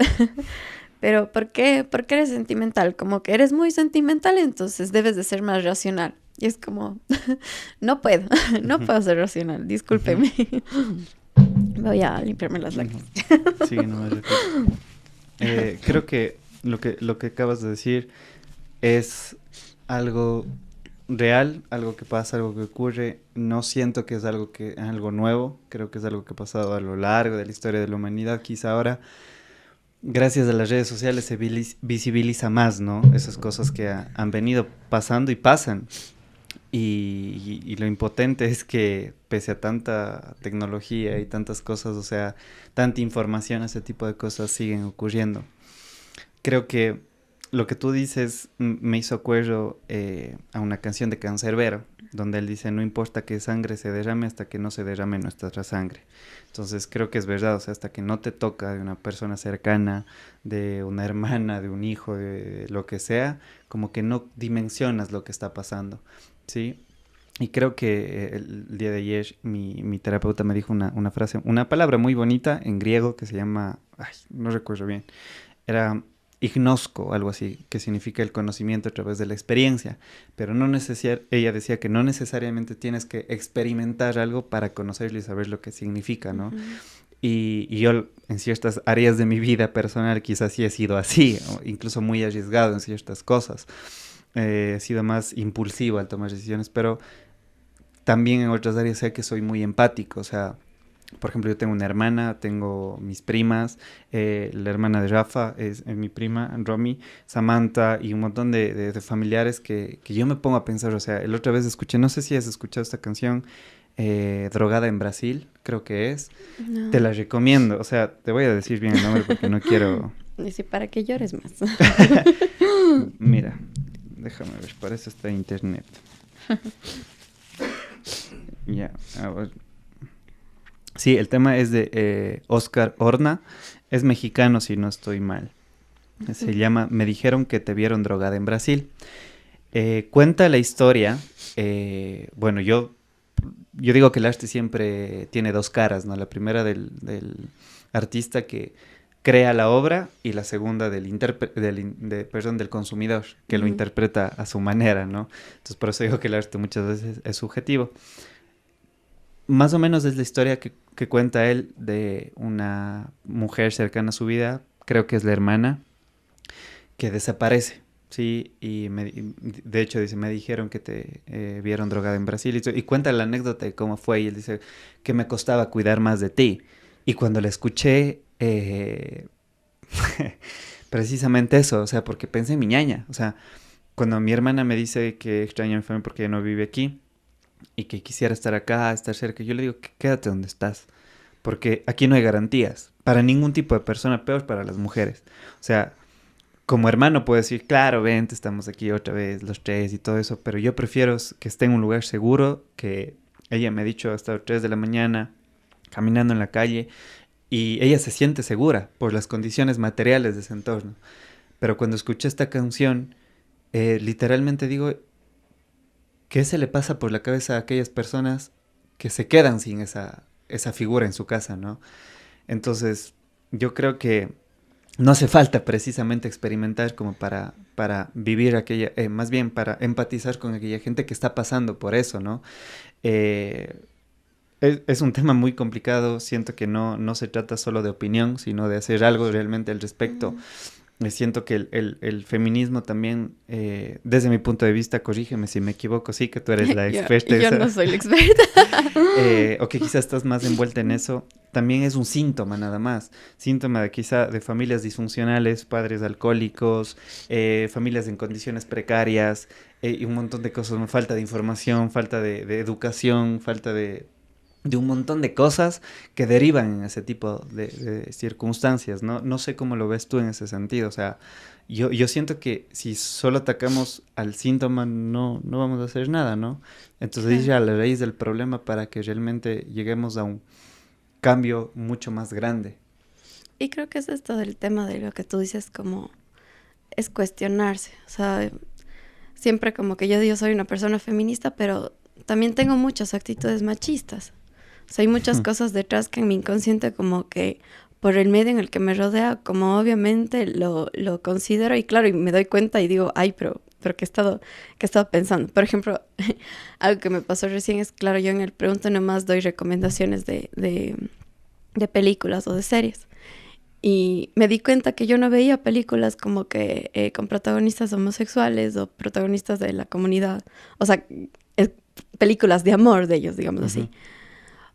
¿Pero por qué eres sentimental? Como que eres muy sentimental, entonces debes de ser más racional. Y es como, no puedo, no puedo ser racional, discúlpeme. Voy a limpiarme las lágrimas. Sí, no me refiero. Creo que lo que acabas de decir es algo real, algo que pasa, algo que ocurre. No siento que es algo nuevo, creo que es algo que ha pasado a lo largo de la historia de la humanidad. Quizá ahora, gracias a las redes sociales, se visibiliza más, ¿no? Esas cosas que han venido pasando y pasan. Y lo impotente es que pese a tanta tecnología y tantas cosas, o sea, tanta información, ese tipo de cosas siguen ocurriendo. Creo que lo que tú dices me hizo acuerdo a una canción de Canserbero, donde él dice, no importa que sangre se derrame hasta que no se derrame nuestra sangre. Entonces creo que es verdad, o sea, hasta que no te toca de una persona cercana, de una hermana, de un hijo, de lo que sea, como que no dimensionas lo que está pasando, ¿sí? Y creo que el día de ayer mi terapeuta me dijo una frase, una palabra muy bonita en griego que se llama, ay, no recuerdo bien, era ignosco, algo así, que significa el conocimiento a través de la experiencia, pero no ella decía que no necesariamente tienes que experimentar algo para conocerlo y saber lo que significa, ¿no? Y yo en ciertas áreas de mi vida personal quizás sí he sido así, o incluso muy arriesgado en ciertas cosas. He sido más impulsivo al tomar decisiones, pero también en otras áreas sé que soy muy empático, o sea, por ejemplo, yo tengo una hermana, tengo mis primas, la hermana de Rafa es mi prima, Romy, Samantha y un montón de familiares que yo me pongo a pensar, o sea, la otra vez escuché, no sé si has escuchado esta canción, Drogada en Brasil, creo que es, No. te la recomiendo, o sea, te voy a decir bien el nombre porque no quiero... Dice, para que llores más. Mira, déjame ver, para eso está internet. Ya, a ver. Sí, el tema es de Oscar Horna, es mexicano si no estoy mal. Se llama Me dijeron que te vieron drogada en Brasil. Cuenta la historia, bueno, yo digo que el arte siempre tiene dos caras, ¿no? La primera del artista que crea la obra y la segunda del consumidor, que lo interpreta a su manera, ¿no? Entonces por eso digo que el arte muchas veces es subjetivo. Más o menos es la historia que cuenta él de una mujer cercana a su vida, creo que es la hermana, que desaparece, ¿sí? De hecho dice, me dijeron que te vieron drogada en Brasil, y cuenta la anécdota de cómo fue, y él dice que me costaba cuidar más de ti. Y cuando la escuché, precisamente eso, o sea, porque pensé en mi ñaña, o sea, cuando mi hermana me dice que extraña a mi familia porque ella no vive aquí, y que quisiera estar acá, estar cerca, yo le digo, quédate donde estás, porque aquí no hay garantías, para ningún tipo de persona, peor para las mujeres. O sea, como hermano puedo decir, claro, vente, estamos aquí otra vez, los tres y todo eso, pero yo prefiero que esté en un lugar seguro, que ella me ha dicho hasta las 3 de la mañana, caminando en la calle, y ella se siente segura por las condiciones materiales de ese entorno. Pero cuando escuché esta canción, literalmente digo, ¿qué se le pasa por la cabeza a aquellas personas que se quedan sin esa figura en su casa, ¿no? Entonces, yo creo que no hace falta precisamente experimentar como para vivir más bien para empatizar con aquella gente que está pasando por eso, ¿no? Es un tema muy complicado, siento que no se trata solo de opinión, sino de hacer algo realmente al respecto. Siento que el feminismo también, desde mi punto de vista, corrígeme si me equivoco, sí que tú eres la experta. Yo no soy la experta. O que quizás estás más envuelta en eso, también es un síntoma nada más. Síntoma de quizá de familias disfuncionales, padres alcohólicos, familias en condiciones precarias, y un montón de cosas, falta de información, falta de educación, falta de de un montón de cosas que derivan en ese tipo de circunstancias, ¿no? No sé cómo lo ves tú en ese sentido, o sea, yo siento que si solo atacamos al síntoma no vamos a hacer nada, ¿no? Entonces Claro. ir a la raíz del problema para que realmente lleguemos a un cambio mucho más grande. Y creo que es esto del tema de lo que tú dices, como es cuestionarse. O sea, siempre como que yo digo soy una persona feminista, pero también tengo muchas actitudes machistas. O sea, hay muchas cosas detrás que en mi inconsciente como que por el medio en el que me rodea, como obviamente lo considero y claro, y me doy cuenta y digo, ay, pero qué he estado pensando. Por ejemplo, algo que me pasó recién es, claro, yo en el Pregunto Nomás doy recomendaciones de películas o de series. Y me di cuenta que yo no veía películas como que con protagonistas homosexuales o protagonistas de la comunidad, o sea, películas de amor de ellos, digamos Ujú. así.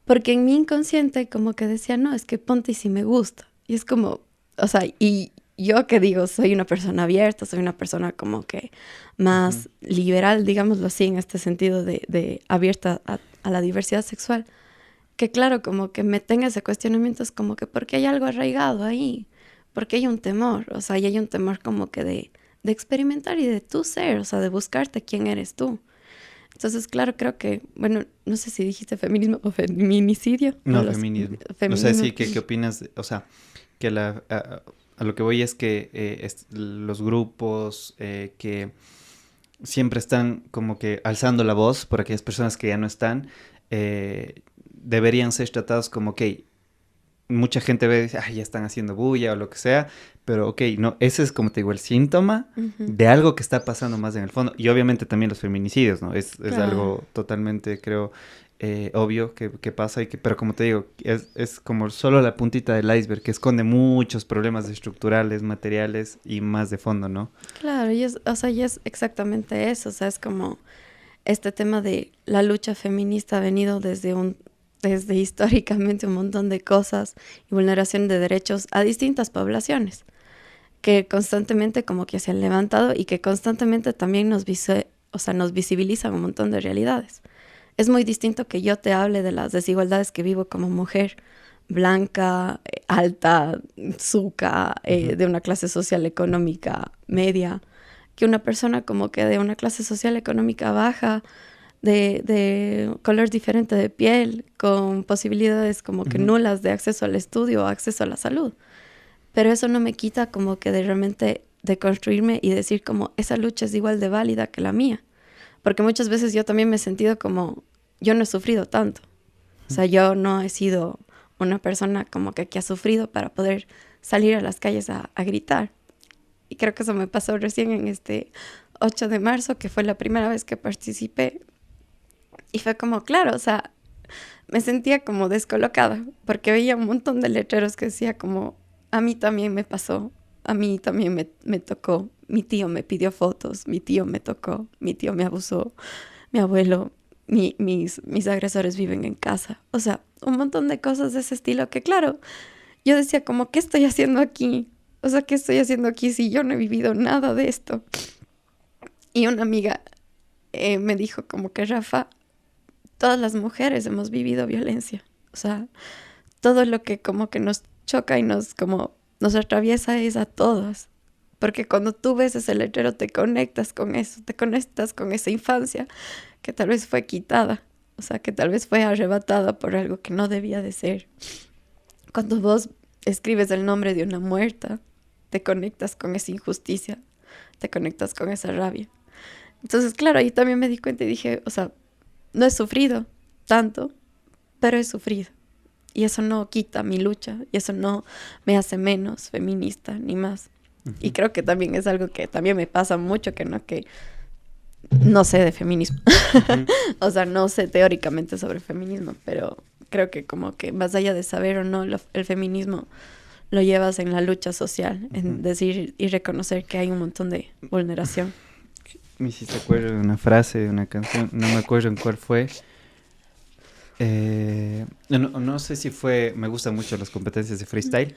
Porque en mi inconsciente como que decía, no, es que ponte y si me gusta. Y es como, o sea, y yo que digo, soy una persona abierta, soy una persona como que Ujú. más liberal, digámoslo así, en este sentido de abierta a la diversidad sexual. Que claro, como que me tenga ese cuestionamiento es como que porque hay algo arraigado ahí, porque hay un temor, o sea, y hay un temor como que de experimentar y de tú ser, o sea, de buscarte quién eres tú. Entonces, claro, creo que, bueno, no sé si dijiste feminismo o feminicidio, no No, los feminismo. O sea, feminismo. sí, ¿qué opinas? O sea, que a lo que voy es que los grupos que siempre están como que alzando la voz por aquellas personas que ya no están, deberían ser tratados como, ok, mucha gente ve y dice, ay, ya están haciendo bulla o lo que sea, pero ok, no, ese es como te digo el síntoma Ujú. de algo que está pasando más en el fondo. Y obviamente también los feminicidios, ¿no? Es Claro, algo totalmente, creo, obvio que pasa, pero como te digo, es como solo la puntita del iceberg que esconde muchos problemas estructurales, materiales y más de fondo, ¿no? claro, y es, o sea, y es exactamente eso, o sea, es como este tema de la lucha feminista ha venido desde históricamente un montón de cosas y vulneración de derechos a distintas poblaciones que constantemente como que se han levantado y que constantemente también o sea, nos visibilizan un montón de realidades. Es muy distinto que yo te hable de las desigualdades que vivo como mujer blanca, alta, suca, Ujú. de una clase social económica media, que una persona como que de una clase social económica baja, de color diferente de piel, con posibilidades como que Ujú. nulas de acceso al estudio o acceso a la salud. Pero eso no me quita como que de realmente de construirme y decir como esa lucha es igual de válida que la mía. Porque muchas veces yo también me he sentido como, yo no he sufrido tanto. O sea, yo no he sido una persona como que ha sufrido para poder salir a las calles a gritar. Y creo que eso me pasó recién en este 8 de marzo, que fue la primera vez que participé. Y fue como, claro, o sea, me sentía como descolocada, porque veía un montón de letreros que decía como, a mí también me pasó, a mí también me tocó, mi tío me pidió fotos, mi tío me tocó, mi tío me abusó, mi abuelo, mis agresores viven en casa. O sea, un montón de cosas de ese estilo que, claro, yo decía como, ¿qué estoy haciendo aquí? O sea, ¿qué estoy haciendo aquí si yo no he vivido nada de esto? Y una amiga me dijo como que, Rafa, todas las mujeres hemos vivido violencia. O sea, todo lo que como que nos choca y nos atraviesa es a todas. Porque cuando tú ves ese letrero te conectas con eso, te conectas con esa infancia que tal vez fue quitada, o sea, que tal vez fue arrebatada por algo que no debía de ser. Cuando vos escribes el nombre de una muerta, te conectas con esa injusticia, te conectas con esa rabia. Entonces, claro, ahí también me di cuenta y dije, o sea, no he sufrido tanto, pero he sufrido. Y eso no quita mi lucha, y eso no me hace menos feminista ni más. Y Ujú. creo que también es algo que también me pasa mucho, que no sé de feminismo. Ujú. O sea, no sé teóricamente sobre feminismo, pero creo que como que más allá de saber o no el feminismo, lo llevas en la lucha social, Ujú. en decir y reconocer que hay un montón de vulneración. Me hiciste acuerdo de una frase, de una canción, no me acuerdo en cuál fue. No sé si fue, me gustan mucho las competencias de freestyle.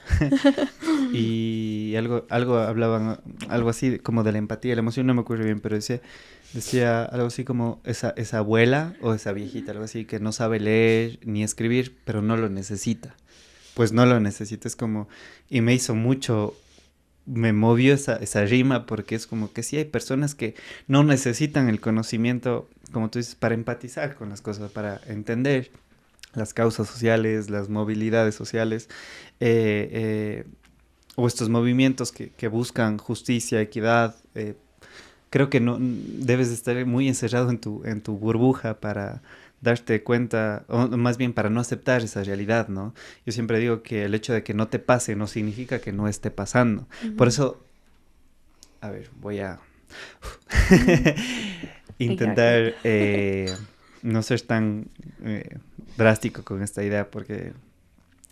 Y algo hablaban, algo así como de la empatía, la emoción, no me acuerdo bien, pero decía algo así como esa abuela o esa viejita, algo así, que no sabe leer ni escribir, pero no lo necesita. Pues no lo necesita, es como, y me hizo mucho, me movió esa rima, porque es como que sí hay personas que no necesitan el conocimiento, como tú dices, para empatizar con las cosas, para entender las causas sociales, las movilidades sociales, eh, eh, o estos movimientos que buscan justicia, equidad. Creo que no debes de estar muy encerrado en tu burbuja para darte cuenta, o más bien para no aceptar esa realidad, ¿no? Yo siempre digo que el hecho de que no te pase no significa que no esté pasando. Por eso, a ver, voy a intentar no ser tan drástico con esta idea, porque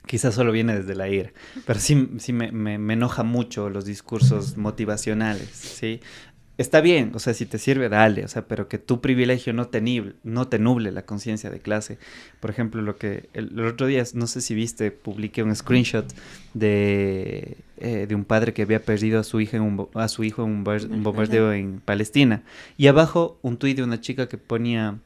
quizás solo viene desde la ira, pero sí me enoja mucho los discursos motivacionales, ¿sí? Está bien, o sea, si te sirve, dale, o sea, pero que tu privilegio no te nuble la conciencia de clase. Por ejemplo, lo que el otro día, no sé si viste, publiqué un screenshot de un padre que había perdido a su hija a su hijo en un bombardeo en Palestina. Y abajo un tuit de una chica que ponía,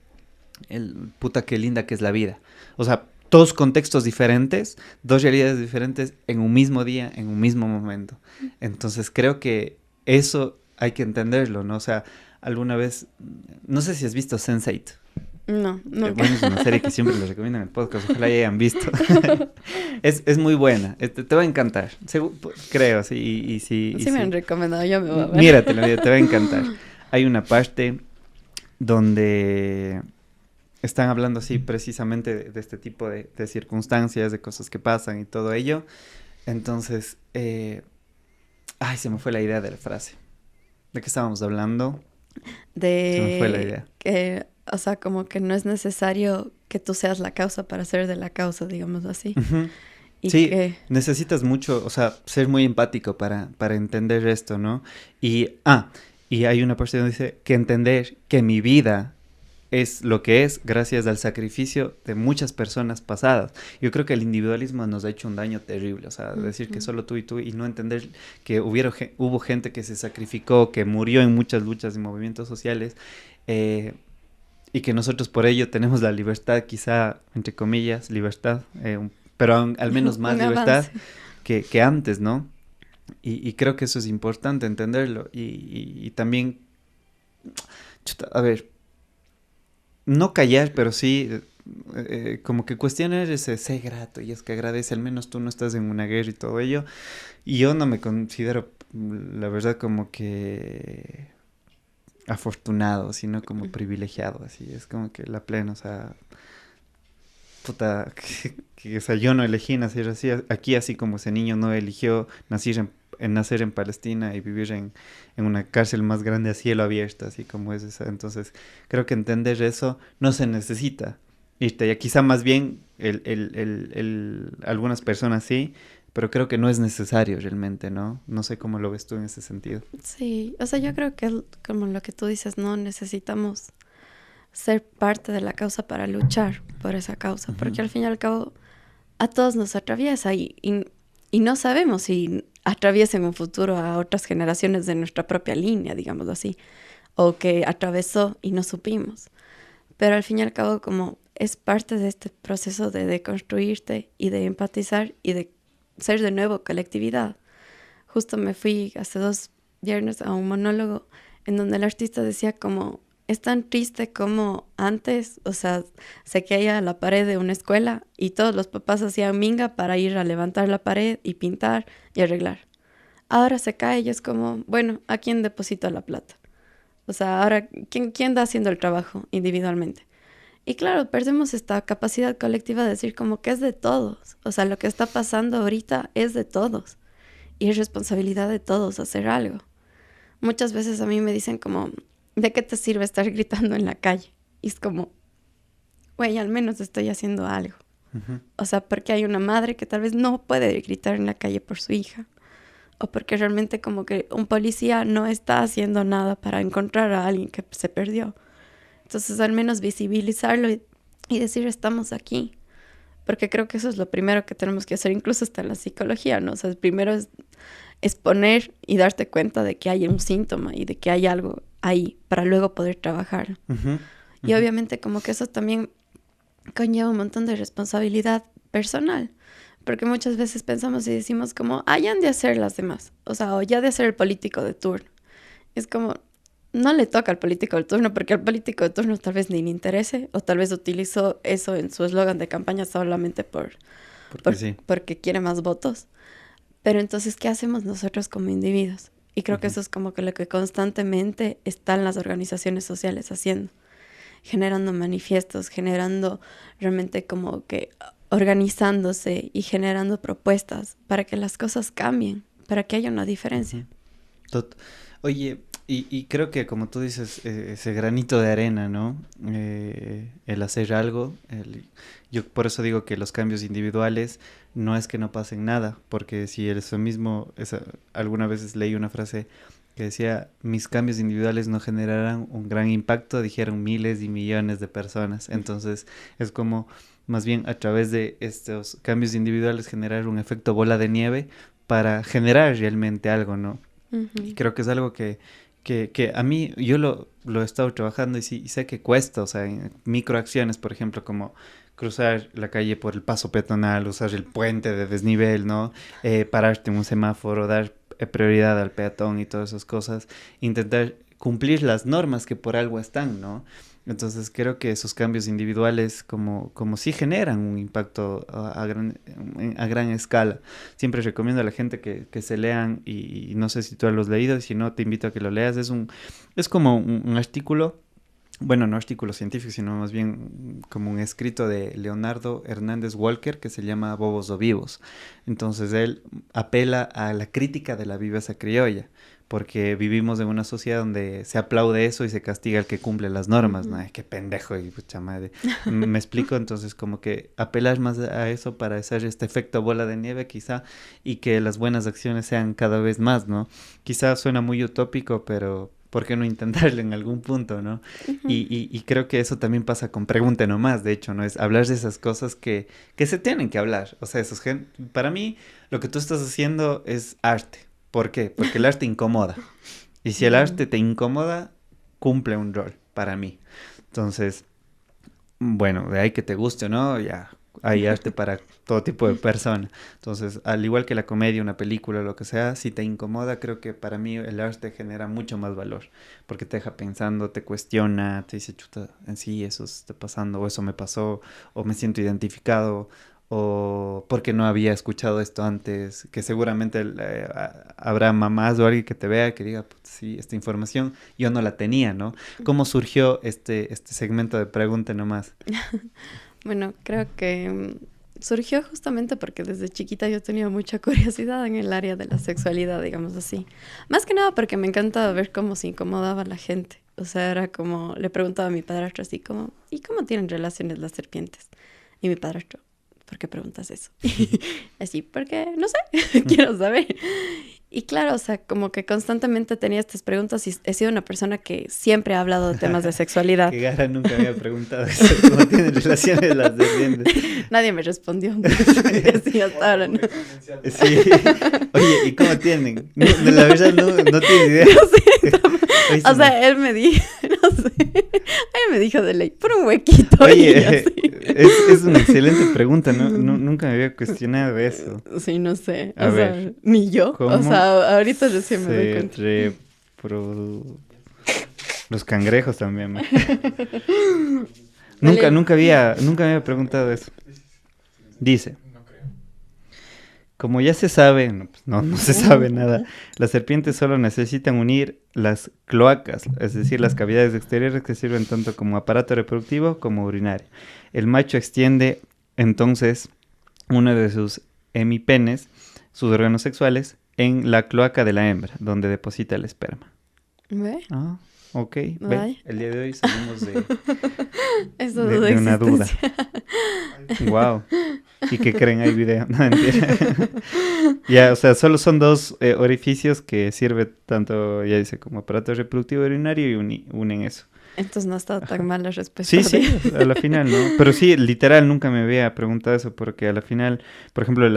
puta qué linda que es la vida. O sea, dos contextos diferentes, dos realidades diferentes en un mismo día, en un mismo momento. Entonces creo que eso hay que entenderlo, ¿no? O sea, alguna vez, no sé si has visto Sense8. No, nunca. Bueno, es una serie que siempre les recomiendo en el podcast, ojalá ya hayan visto. Es muy buena, te va a encantar, creo, sí. Sí me han recomendado, yo me voy a ver. Míratela, te va a encantar. Hay una parte donde están hablando así precisamente de este tipo de circunstancias, de cosas que pasan y todo ello. Entonces, se me fue la idea de la frase. ¿De qué estábamos hablando? Se me fue la idea. Que, o sea, como que no es necesario que tú seas la causa para ser de la causa, digamos así. Uh-huh. Y sí, que... necesitas mucho, o sea, ser muy empático para entender esto, ¿no? Y hay una parte donde dice que entender que mi vida es lo que es gracias al sacrificio de muchas personas pasadas. Yo creo que el individualismo nos ha hecho un daño terrible, o sea, decir que solo tú y no entender que hubo gente que se sacrificó, que murió en muchas luchas y movimientos sociales, y que nosotros por ello tenemos la libertad, quizá, entre comillas, libertad, pero al menos más libertad que antes, ¿no? Y creo que eso es importante entenderlo. Y también, a ver, no callar, pero sí, como que cuestionar ese sé grato y es que agradece, al menos tú no estás en una guerra y todo ello. Y yo no me considero, la verdad, como que afortunado, sino como privilegiado, así. Es como que la plena, o sea, puta, o sea, yo no elegí nacer así, aquí así como ese niño no eligió nacer en Palestina y vivir en una cárcel más grande a cielo abierto, así como es esa. Entonces, creo que entender eso no se necesita irte allá. Quizá más bien algunas personas sí, pero creo que no es necesario realmente, ¿no? No sé cómo lo ves tú en ese sentido. Sí, o sea, yo creo que como lo que tú dices, no necesitamos ser parte de la causa para luchar por esa causa, porque al fin y al cabo a todos nos atraviesa y no sabemos si atraviesa en un futuro a otras generaciones de nuestra propia línea, digamos así, o que atravesó y no supimos. Pero al fin y al cabo, como es parte de este proceso de deconstruirte y de empatizar y de ser de nuevo colectividad. Justo me fui hace 2 viernes a un monólogo en donde el artista decía como, es tan triste como antes, o sea, se caía la pared de una escuela y todos los papás hacían minga para ir a levantar la pared y pintar y arreglar. Ahora se cae y es como, bueno, ¿a quién deposito la plata? O sea, ahora, ¿quién da haciendo el trabajo individualmente? Y claro, perdemos esta capacidad colectiva de decir como que es de todos. O sea, lo que está pasando ahorita es de todos. Y es responsabilidad de todos hacer algo. Muchas veces a mí me dicen como, ¿de qué te sirve estar gritando en la calle? Y es como, güey, al menos estoy haciendo algo. Uh-huh. O sea, porque hay una madre que tal vez no puede gritar en la calle por su hija. O porque realmente como que un policía no está haciendo nada para encontrar a alguien que se perdió. Entonces, al menos visibilizarlo y decir, estamos aquí. porque creo que eso es lo primero que tenemos que hacer, incluso hasta en la psicología, ¿no? O sea, primero es exponer y darte cuenta de que hay un síntoma y de que hay algo ahí para luego poder trabajar. Ujú, Y ujú. obviamente como que eso también conlleva un montón de responsabilidad personal, porque muchas veces pensamos y decimos como, ya han de hacer las demás, o sea, o ya de hacer el político de turno. Es como, no le toca al político de turno, porque al político de turno tal vez ni le interese, o tal vez utilizó eso en su eslogan de campaña solamente Porque sí. porque quiere más votos. Pero entonces, ¿qué hacemos nosotros como individuos? Y creo que Ujú. eso es como que lo que constantemente están las organizaciones sociales haciendo, generando manifiestos, generando realmente como que organizándose y generando propuestas para que las cosas cambien, para que haya una diferencia. Ujú. Tot- Oye, y creo que como tú dices, ese granito de arena, ¿no? El hacer algo, yo por eso digo que los cambios individuales no es que no pasen nada, porque si eso mismo, alguna vez leí una frase que decía, mis cambios individuales no generarán un gran impacto, dijeron miles y millones de personas. Entonces es como, más bien a través de estos cambios individuales generar un efecto bola de nieve para generar realmente algo, ¿no? Y Ujú. creo que es algo que a mí, yo lo he estado trabajando y sí, y sé que cuesta, o sea, en microacciones, por ejemplo, como cruzar la calle por el paso peatonal, usar el puente de desnivel, ¿no? Pararte en un semáforo, dar prioridad al peatón y todas esas cosas, intentar cumplir las normas que por algo están, ¿no? Entonces creo que esos cambios individuales como sí generan un impacto a gran escala. Siempre recomiendo a la gente que se lean y no sé si tú lo has leído y si no te invito a que lo leas. Es como un artículo, bueno, no artículo científico, sino más bien como un escrito de Leonardo Hernández Walker que se llama Bobos o Vivos. Entonces él apela a la crítica de la viveza criolla, porque vivimos en una sociedad donde se aplaude eso y se castiga al que cumple las normas, ¿no? Ujú. Ay, qué pendejo y pucha madre. Me explico, entonces como que apelar más a eso para hacer este efecto bola de nieve quizá y que las buenas acciones sean cada vez más, ¿no? Quizá suena muy utópico, pero ¿por qué no intentarlo en algún punto, no? Ujú. Y creo que eso también pasa con Pregunta Nomás, de hecho, ¿no? Es hablar de esas cosas que se tienen que hablar. O sea, para mí lo que tú estás haciendo es arte. ¿Por qué? Porque el arte incomoda. Y si el Mm. arte te incomoda, cumple un rol para mí. Entonces, bueno, de ahí que te guste o no, ya hay arte para todo tipo de persona. Entonces, al igual que la comedia, una película, lo que sea, si te incomoda, creo que para mí el arte genera mucho más valor, porque te deja pensando, te cuestiona, te dice, chuta, en sí eso está pasando, o eso me pasó, o me siento identificado, o porque no había escuchado esto antes, que seguramente habrá mamás o alguien que te vea que diga, "Putz, sí, esta información yo no la tenía, ¿no? ¿Cómo surgió este segmento de Pregunta Nomás? Bueno, creo que surgió justamente porque desde chiquita yo tenía mucha curiosidad en el área de la sexualidad, digamos así. Más que nada porque me encanta ver cómo se incomodaba la gente. O sea, era como, le preguntaba a mi padrastro así como, ¿y cómo tienen relaciones las serpientes? Y mi padrastro, ¿por qué preguntas eso? Así, porque, no sé, quiero saber. Y claro, o sea, como que constantemente tenía estas preguntas y he sido una persona que siempre ha hablado de temas de sexualidad. Que Gara nunca había preguntado eso, cómo tienen relaciones las serpientes. Nadie me respondió. Sí, hasta ahora, ¿no? Sí. Oye, ¿y cómo tienen? No, la verdad no tienes idea. No sé. Oye, O sea, él me dijo, no sé. Él me dijo de ley, por un huequito. Y Oye, así. es una excelente pregunta, ¿no? Nunca me había cuestionado eso. Sí, no sé. A O sea, ver, ni yo. O ¿cómo sea, ahorita recién me doy se cuenta. repro... Los cangrejos también. Dale. Nunca me había preguntado eso. Dice, como ya se sabe, no, pues no se sabe nada, las serpientes solo necesitan unir las cloacas, es decir, las cavidades exteriores que sirven tanto como aparato reproductivo como urinario. El macho extiende entonces uno de sus hemipenes, sus órganos sexuales, en la cloaca de la hembra, donde deposita el esperma. ¿Ve? Ah, ok, ve, Ay. el día de hoy salimos Eso de de una duda. existencia. Wow. ¿Y qué creen? Hay video. No, mentira. Ya, o sea, solo son dos orificios que sirve tanto, ya dice, como aparato reproductivo urinario y unen eso. Entonces no ha estado tan mal la respuesta. Sí, sí, a la final, ¿no? Pero sí, literal, nunca me había preguntado eso, porque a la final, por ejemplo, el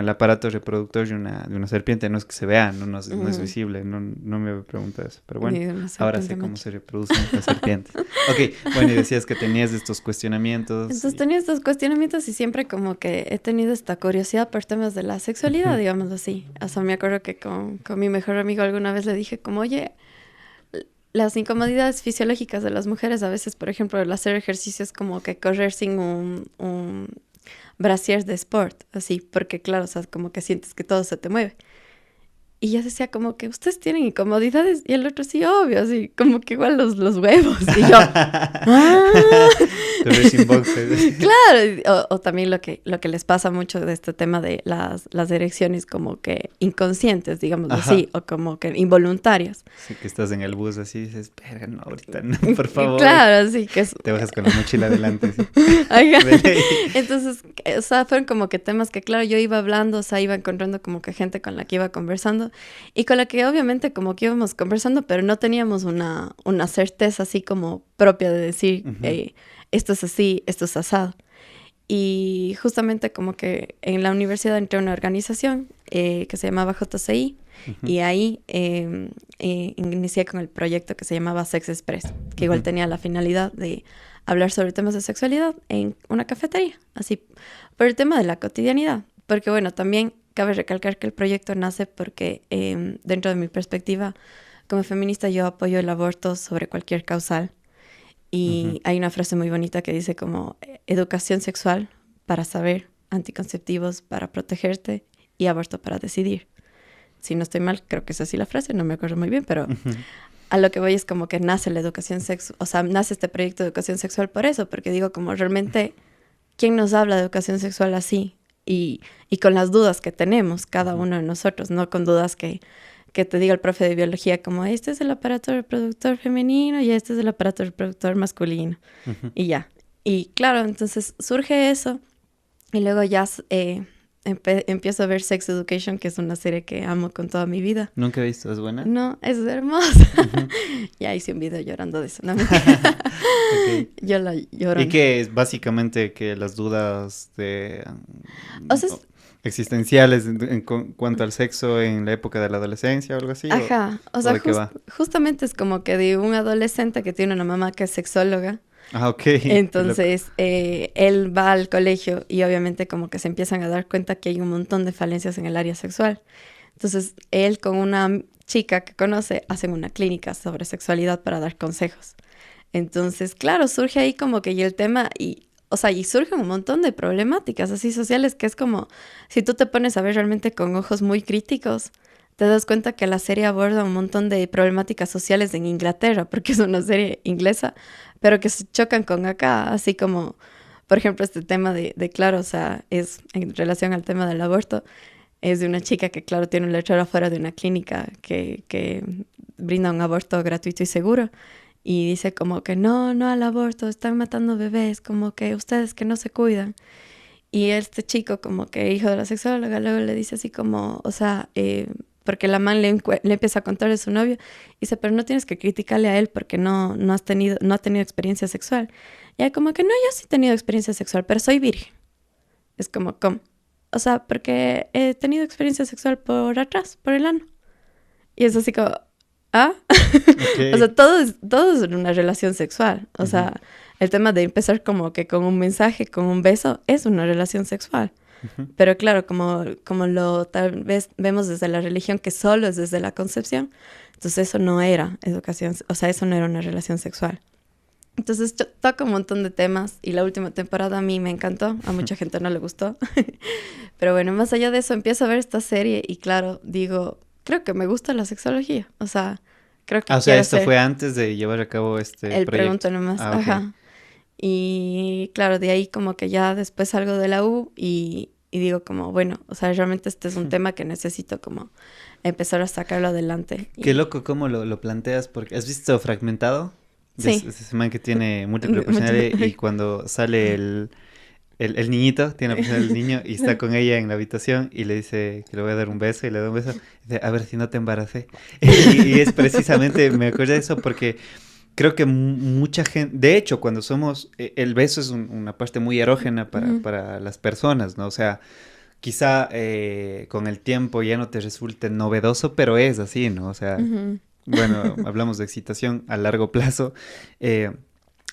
aparato reproductor de una serpiente no es que se vea, no es visible, no me había preguntado eso. Pero bueno, ahora sé cómo se reproducen las serpientes. Ok, bueno, y decías que tenías estos cuestionamientos. Entonces tenía estos cuestionamientos y siempre como que he tenido esta curiosidad por temas de la sexualidad, digámoslo así. O sea, me acuerdo que con mi mejor amigo alguna vez le dije como, oye, las incomodidades fisiológicas de las mujeres a veces, por ejemplo, el hacer ejercicio es como que correr sin un brasier de sport, así, porque claro, o sea, como que sientes que todo se te mueve. Y yo decía como que ustedes tienen incomodidades y el otro sí, obvio, así, como que igual los huevos. Y yo, Te ves sin boxers. Claro, o también lo que les pasa mucho de este tema de las erecciones como que inconscientes, digámoslo así, o como que involuntarias. Sí, que estás en el bus así y dices, espera, no, ahorita no, por favor. Claro, sí, que es... Te bajas con la mochila adelante. Sí. Entonces, o sea, fueron como que temas que, claro, yo iba hablando, o sea, iba encontrando como que gente con la que iba conversando y con la que obviamente como que íbamos conversando, pero no teníamos una certeza así como propia de decir, esto es así, esto es asado. Y justamente como que en la universidad entré a una organización que se llamaba JCI y ahí inicié con el proyecto que se llamaba Sex Express, que igual tenía la finalidad de hablar sobre temas de sexualidad en una cafetería, así, por el tema de la cotidianidad. Porque bueno, también cabe recalcar que el proyecto nace porque dentro de mi perspectiva como feminista yo apoyo el aborto sobre cualquier causal. Y hay una frase muy bonita que dice como educación sexual para saber, anticonceptivos para protegerte y aborto para decidir. Si no estoy mal, creo que es así la frase, no me acuerdo muy bien, pero a lo que voy es como que nace la educación sexual, o sea, nace este proyecto de educación sexual por eso, porque digo como realmente, ¿quién nos habla de educación sexual así? Y con las dudas que tenemos cada uno de nosotros, no con dudas que te diga el profe de biología como este es el aparato reproductor femenino y este es el aparato reproductor masculino. Y ya. Y claro, entonces surge eso y luego ya empiezo a ver Sex Education, que es una serie que amo con toda mi vida. ¿Nunca he visto? ¿Es buena? No, es hermosa. Ya hice un video llorando de eso. No, Okay. Yo la lloro. ¿Y qué es básicamente que las dudas de... O sea, existenciales en cuanto al sexo en la época de la adolescencia o algo así? Ajá, o sea, ¿de qué va? justamente es como que de un adolescente que tiene una mamá que es sexóloga. Ah, ok. Entonces, él va al colegio y obviamente como que se empiezan a dar cuenta que hay un montón de falencias en el área sexual. Entonces, él con una chica que conoce hacen una clínica sobre sexualidad para dar consejos. Entonces, claro, surge ahí como que y el tema o sea, y surgen un montón de problemáticas así sociales que es como, si tú te pones a ver realmente con ojos muy críticos, te das cuenta que la serie aborda un montón de problemáticas sociales en Inglaterra, porque es una serie inglesa, pero que se chocan con acá, así como, por ejemplo, este tema de claro, o sea, es en relación al tema del aborto, es de una chica que, claro, tiene un letrero afuera de una clínica que brinda un aborto gratuito y seguro. Y dice como que no al aborto, están matando bebés, como que ustedes que no se cuidan. Y este chico como que hijo de la sexóloga luego le dice así como, o sea, porque la man le empieza a contar de su novio, y dice, pero no tienes que criticarle a él porque no ha tenido experiencia sexual. Y ella como que no, yo sí he tenido experiencia sexual, pero soy virgen. Es como, ¿cómo? O sea, porque he tenido experiencia sexual por atrás, por el ano. Y es así como... ¿Ah? Okay. O sea, todo es una relación sexual. O sea, el tema de empezar como que con un mensaje, con un beso, es una relación sexual. Pero claro, como lo tal vez vemos desde la religión, que solo es desde la concepción, entonces eso no era educación, o sea, eso no era una relación sexual. Entonces toca un montón de temas y la última temporada a mí me encantó, a mucha gente no le gustó. Pero bueno, más allá de eso, empiezo a ver esta serie y claro, digo... Creo que me gusta la sexología, o sea, creo que o sea, esto fue antes de llevar a cabo este el proyecto. Pregunto nomás, Okay. ajá. Y claro, de ahí como que ya después salgo de la U y digo como, bueno, o sea, realmente este es un tema que necesito como empezar a sacarlo adelante. Qué loco cómo lo planteas, porque ¿has visto Fragmentado? Sí. Ese man que tiene múltiple personalidad y cuando sale el niñito, tiene la posición del niño y está con ella en la habitación y le dice que le voy a dar un beso y le da un beso. Y dice, a ver si no te embaracé. Y es precisamente, me acuerdo de eso porque creo que mucha gente, de hecho, cuando somos, el beso es una parte muy erógena para las personas, ¿no? O sea, quizá con el tiempo ya no te resulte novedoso, pero es así, ¿no? O sea, bueno, hablamos de excitación a largo plazo,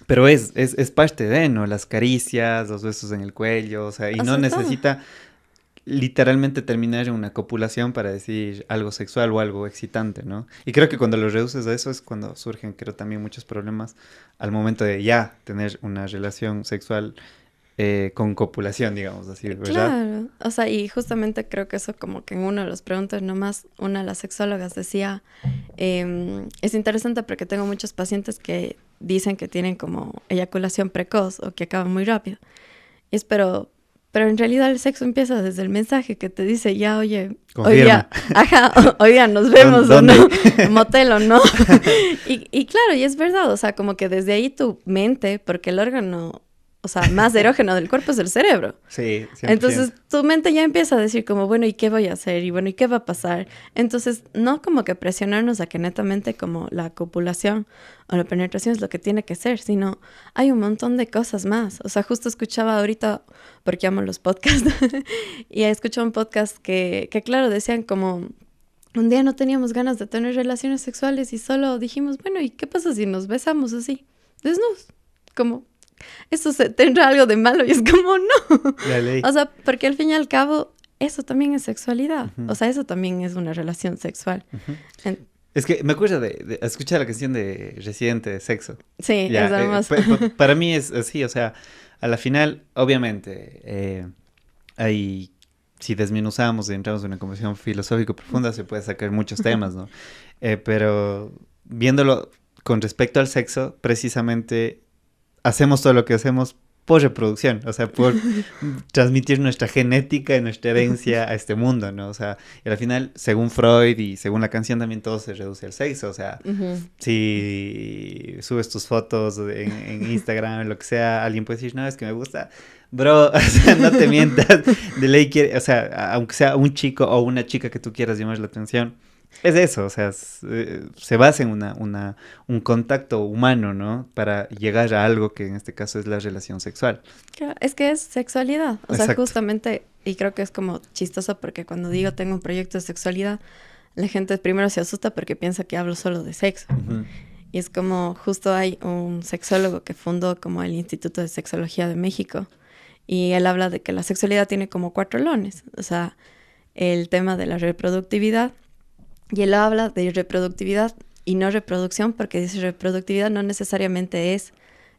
pero es parte de, ¿no? Las caricias, los besos en el cuello, o sea, y O no sea, todo. necesita literalmente terminar en una copulación para decir algo sexual o algo excitante, ¿no? Y creo que cuando lo reduces a eso es cuando surgen, creo, también muchos problemas al momento de ya tener una relación sexual con copulación, digamos así, ¿verdad? Claro, o sea, y justamente creo que eso como que en una de las preguntas nomás, una de las sexólogas decía, es interesante porque tengo muchos pacientes que dicen que tienen como eyaculación precoz o que acaban muy rápido. Y es, pero en realidad el sexo empieza desde el mensaje que te dice, ya, oye, hoy Confirma. día, ajá, hoy día nos vemos o ¿Dónde? no, motel o no. Y claro, y es verdad, o sea, como que desde ahí tu mente, porque el órgano, o sea, más erógeno del cuerpo es el cerebro. Sí, 100%. Entonces tu mente ya empieza a decir como, bueno, ¿y qué voy a hacer? Y bueno, ¿y qué va a pasar? Entonces, no como que presionarnos a que netamente como la copulación o la penetración es lo que tiene que ser, sino hay un montón de cosas más. O sea, justo escuchaba ahorita, porque amo los podcasts, y escuché un podcast que claro, decían como, un día no teníamos ganas de tener relaciones sexuales y solo dijimos, bueno, ¿y qué pasa si nos besamos así? Desnudos, como eso tendrá algo de malo y es como no. La ley. O sea, porque al fin y al cabo eso también es sexualidad. Ujú. O sea, eso también es una relación sexual. Ujú. En- Es que me acuerdo de escuchar la canción de Residente de Sexo. sí, Ya, es hermoso. para mí es así, o sea, a la final, obviamente, hay, si desmenuzamos y entramos en una conversación filosófico profunda, se puede sacar muchos temas, ¿no? Pero viéndolo con respecto al sexo, precisamente hacemos todo lo que hacemos por reproducción, o sea, por transmitir nuestra genética y nuestra herencia a este mundo, ¿no? O sea, y al final, según Freud y según la canción, también todo se reduce al sexo, o sea, Ujú. si subes tus fotos en Instagram, lo que sea, alguien puede decir, no, es que me gusta. Bro, o sea, no te mientas. De ley quiere, o sea, aunque sea un chico o una chica que tú quieras llamar la atención, es eso, o sea, se basa en un contacto humano, ¿no? Para llegar a algo que en este caso es la relación sexual. Claro, es que es sexualidad. O sea, Exacto. justamente, y creo que es como chistoso porque cuando digo tengo un proyecto de sexualidad, la gente primero se asusta porque piensa que hablo solo de sexo. Ujú. Y es como, justo hay un sexólogo que fundó como el Instituto de Sexología de México. Y él habla de que la sexualidad tiene como 4 lones. O sea, el tema de la reproductividad. Y él habla de reproductividad y no reproducción porque dice reproductividad no necesariamente es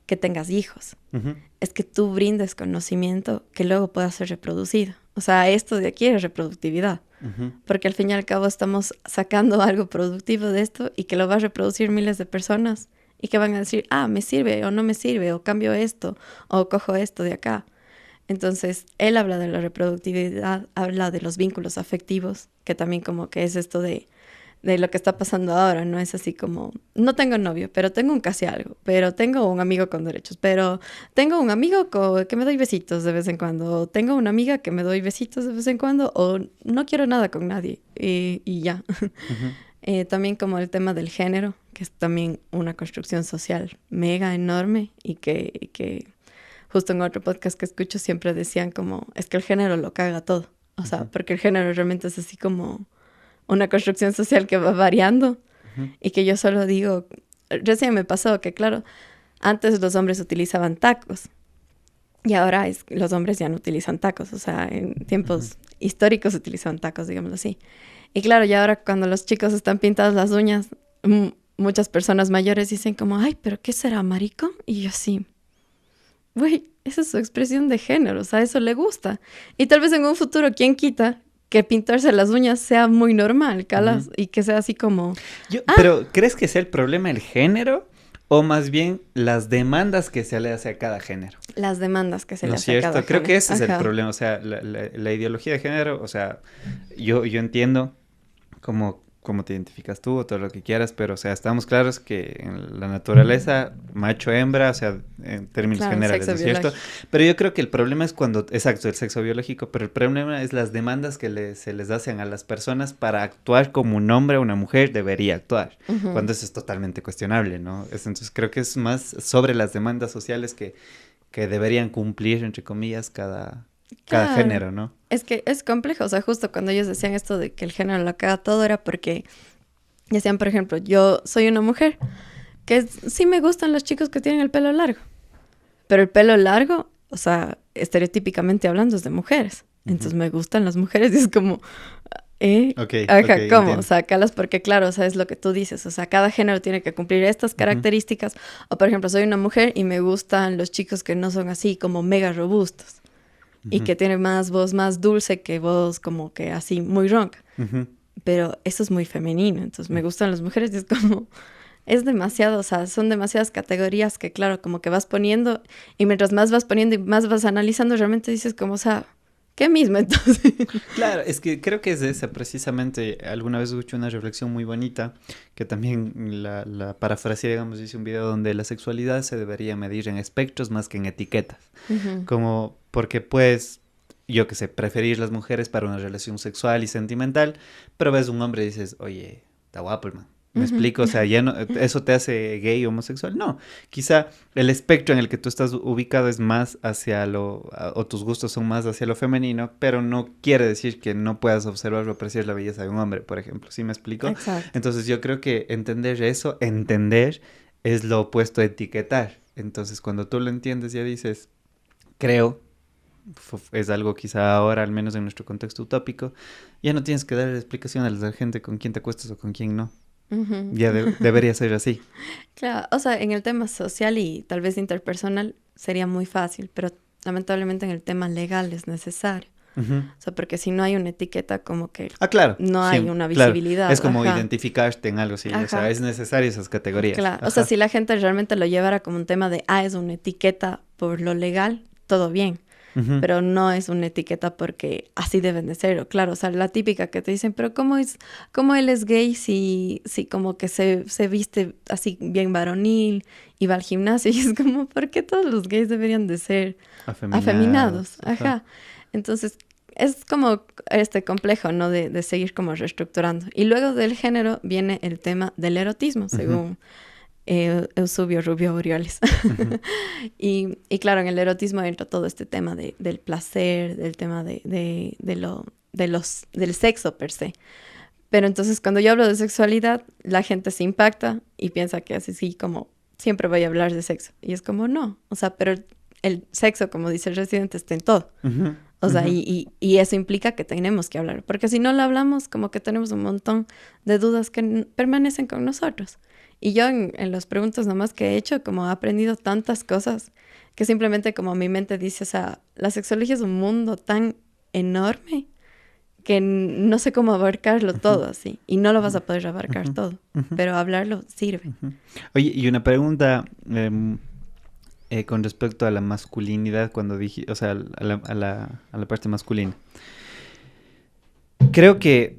que tengas hijos. Ujú. Es que tú brindes conocimiento que luego pueda ser reproducido. O sea, esto de aquí es reproductividad. Ujú. Porque al fin y al cabo estamos sacando algo productivo de esto y que lo va a reproducir miles de personas y que van a decir, ah, me sirve o no me sirve, o cambio esto, o cojo esto de acá. Entonces, él habla de la reproductividad, habla de los vínculos afectivos, que también como que es esto de lo que está pasando ahora, no es así como, no tengo novio, pero tengo un casi algo, pero tengo un amigo con derechos, pero tengo un amigo que me doy besitos de vez en cuando, o tengo una amiga que me doy besitos de vez en cuando, o no quiero nada con nadie, y ya. Ujú. También como el tema del género, que es también una construcción social mega enorme y que justo en otro podcast que escucho siempre decían como, es que el género lo caga todo. O sea, Ujú. porque el género realmente es así como una construcción social que va variando Ujú. y que yo solo digo, recién me pasó que claro, antes los hombres utilizaban tacos y ahora los hombres ya no utilizan tacos. O sea, en tiempos históricos utilizaban tacos, digámoslo así. Y claro, ya ahora cuando los chicos están pintadas las uñas, muchas personas mayores dicen como, ay, pero ¿qué será, maricón? Y yo así, güey, esa es su expresión de género, o sea, eso le gusta. Y tal vez en un futuro, ¿quién quita que pintarse las uñas sea muy normal, calas? Ujú. Y que sea así como, Pero, ¿crees que sea el problema el género o más bien las demandas que se le hace a cada género? las demandas que se ¿No le es hace a cada cierto? Creo que género. ese es el Ajá. problema, o sea, la ideología de género, o sea, yo entiendo como cómo te identificas tú o todo lo que quieras, pero, o sea, estamos claros que en la naturaleza, macho-hembra, o sea, en términos Claro, el generales, ¿no sexo es cierto? biológico. Pero yo creo que el problema es cuando, exacto, el sexo biológico, pero el problema es las demandas que se les hacen a las personas para actuar como un hombre o una mujer debería actuar, Ujú. cuando eso es totalmente cuestionable, ¿no? Entonces creo que es más sobre las demandas sociales que deberían cumplir, entre comillas, cada Claro, género, ¿no? es que es complejo, o sea, justo cuando ellos decían esto de que el género lo caga todo era porque decían, por ejemplo, yo soy una mujer sí me gustan los chicos que tienen el pelo largo, pero el pelo largo, o sea, estereotípicamente hablando es de mujeres, entonces Ujú. me gustan las mujeres y es como, Ok, ok, ajá, ¿cómo? O entiendo. sea, calas porque claro, o sea, es lo que tú dices, o sea, cada género tiene que cumplir estas Ujú, características, o por ejemplo, soy una mujer y me gustan los chicos que no son así como mega robustos y ujú, que tiene más voz más dulce que voz como que así muy ronca. ujú. Pero eso es muy femenino, entonces me gustan las mujeres y es como, es demasiado, o sea, son demasiadas categorías que claro, como que vas poniendo y mientras más vas poniendo y más vas analizando, realmente dices como, o sea, ¿qué mismo entonces? Claro, es que creo que es esa precisamente. Alguna vez escuché una reflexión muy bonita que también la parafraseé, digamos, hice un video donde la sexualidad se debería medir en espectros más que en etiquetas. Ujú. Como porque pues, yo qué sé, preferir las mujeres para una relación sexual y sentimental, pero ves un hombre y dices, oye, está guapo el man. ¿Me Ujú. explico? O sea, ya no, ¿eso te hace gay o homosexual? No. Quizá el espectro en el que tú estás ubicado es más hacia o tus gustos son más hacia lo femenino, pero no quiere decir que no puedas observar o apreciar la belleza de un hombre, por ejemplo. ¿Sí me explico? Exacto. Entonces yo creo que entender eso, entender, es lo opuesto a etiquetar. Entonces cuando tú lo entiendes ya dices, creo, es algo quizá ahora, al menos en nuestro contexto utópico, ya no tienes que dar explicación a la gente con quién te acuestas o con quién no. Ujú. Ya debería ser así. Claro, o sea, en el tema social y tal vez interpersonal sería muy fácil, pero lamentablemente en el tema legal es necesario. Ujú. O sea, porque si no hay una etiqueta, como que Ah, claro, no hay sí, una claro. visibilidad. Es como Ajá, identificarte en algo, sí. O sea, ajá. es necesario esas categorías. Claro, o sea, Ajá. si la gente realmente lo llevara como un tema de, es una etiqueta por lo legal, todo bien, Ujú, pero no es una etiqueta porque así deben de ser, o claro, o sea, la típica que te dicen, pero cómo él es gay si como que se viste así bien varonil y va al gimnasio? Y es como, ¿por qué todos los gays deberían de ser afeminados? afeminados. Ajá. Ajá. Entonces, es como este complejo, ¿no? De seguir como reestructurando. Y luego del género viene el tema del erotismo, Ujú, según Eusebio Rubio Orioles. ujú, Y claro, en el erotismo entra todo este tema del placer, del tema del sexo per se. Pero entonces cuando yo hablo de sexualidad, la gente se impacta y piensa que así sí, como siempre voy a hablar de sexo. Y es como no, o sea, pero el sexo, como dice el residente, está en todo. ujú, O sea, ujú. y eso implica que tenemos que hablar, porque si no lo hablamos, como que tenemos un montón de dudas que permanecen con nosotros. Y yo en las preguntas nomás que he hecho, como he aprendido tantas cosas, que simplemente como mi mente dice, o sea, la sexología es un mundo tan enorme que no sé cómo abarcarlo Ujú, todo así, y no lo vas ujú, a poder abarcar ujú, todo, ujú, pero hablarlo sirve. ujú. Oye, y una pregunta con respecto a la masculinidad cuando dije, o sea, a la parte masculina. Creo que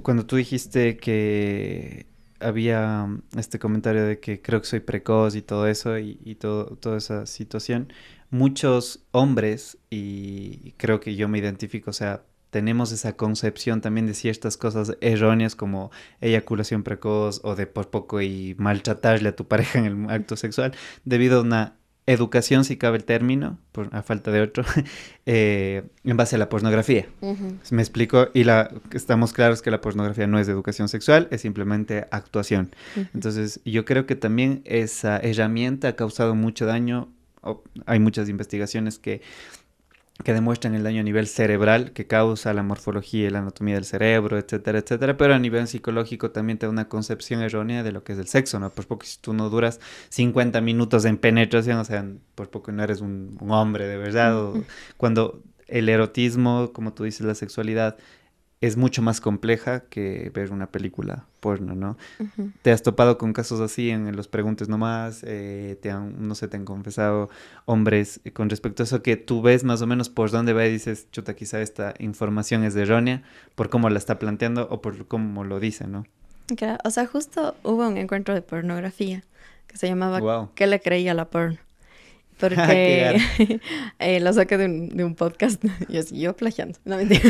cuando tú dijiste que había este comentario de que creo que soy precoz y todo eso y toda esa situación, muchos hombres, y creo que yo me identifico, o sea, tenemos esa concepción también de ciertas cosas erróneas como eyaculación precoz o de por poco y maltratarle a tu pareja en el acto sexual debido a una educación, si cabe el término, a falta de otro, en base a la pornografía. Ujú, Me explico, estamos claros que la pornografía no es de educación sexual, es simplemente actuación. ujú. Entonces, yo creo que también esa herramienta ha causado mucho daño. Hay muchas investigaciones que demuestran el daño a nivel cerebral que causa la morfología y la anatomía del cerebro, etcétera, etcétera, pero a nivel psicológico también te da una concepción errónea de lo que es el sexo, ¿no? Por poco si tú no duras 50 minutos en penetración, o sea, por poco no eres un hombre de verdad, Ujú. o cuando el erotismo, como tú dices, la sexualidad, es mucho más compleja que ver una película porno, ¿no? Ujú. ¿Te has topado con casos así en los Preguntes Nomás? No sé, te han confesado hombres con respecto a eso que tú ves más o menos por dónde va y dices, chuta, quizá esta información es errónea por cómo la está planteando o por cómo lo dice, ¿no? Claro, o sea, justo hubo un encuentro de pornografía que se llamaba Wow. ¿Qué le creía a la porno? Qué Porque gar- lo saqué de un podcast. Y así, yo plagiando, no mentira.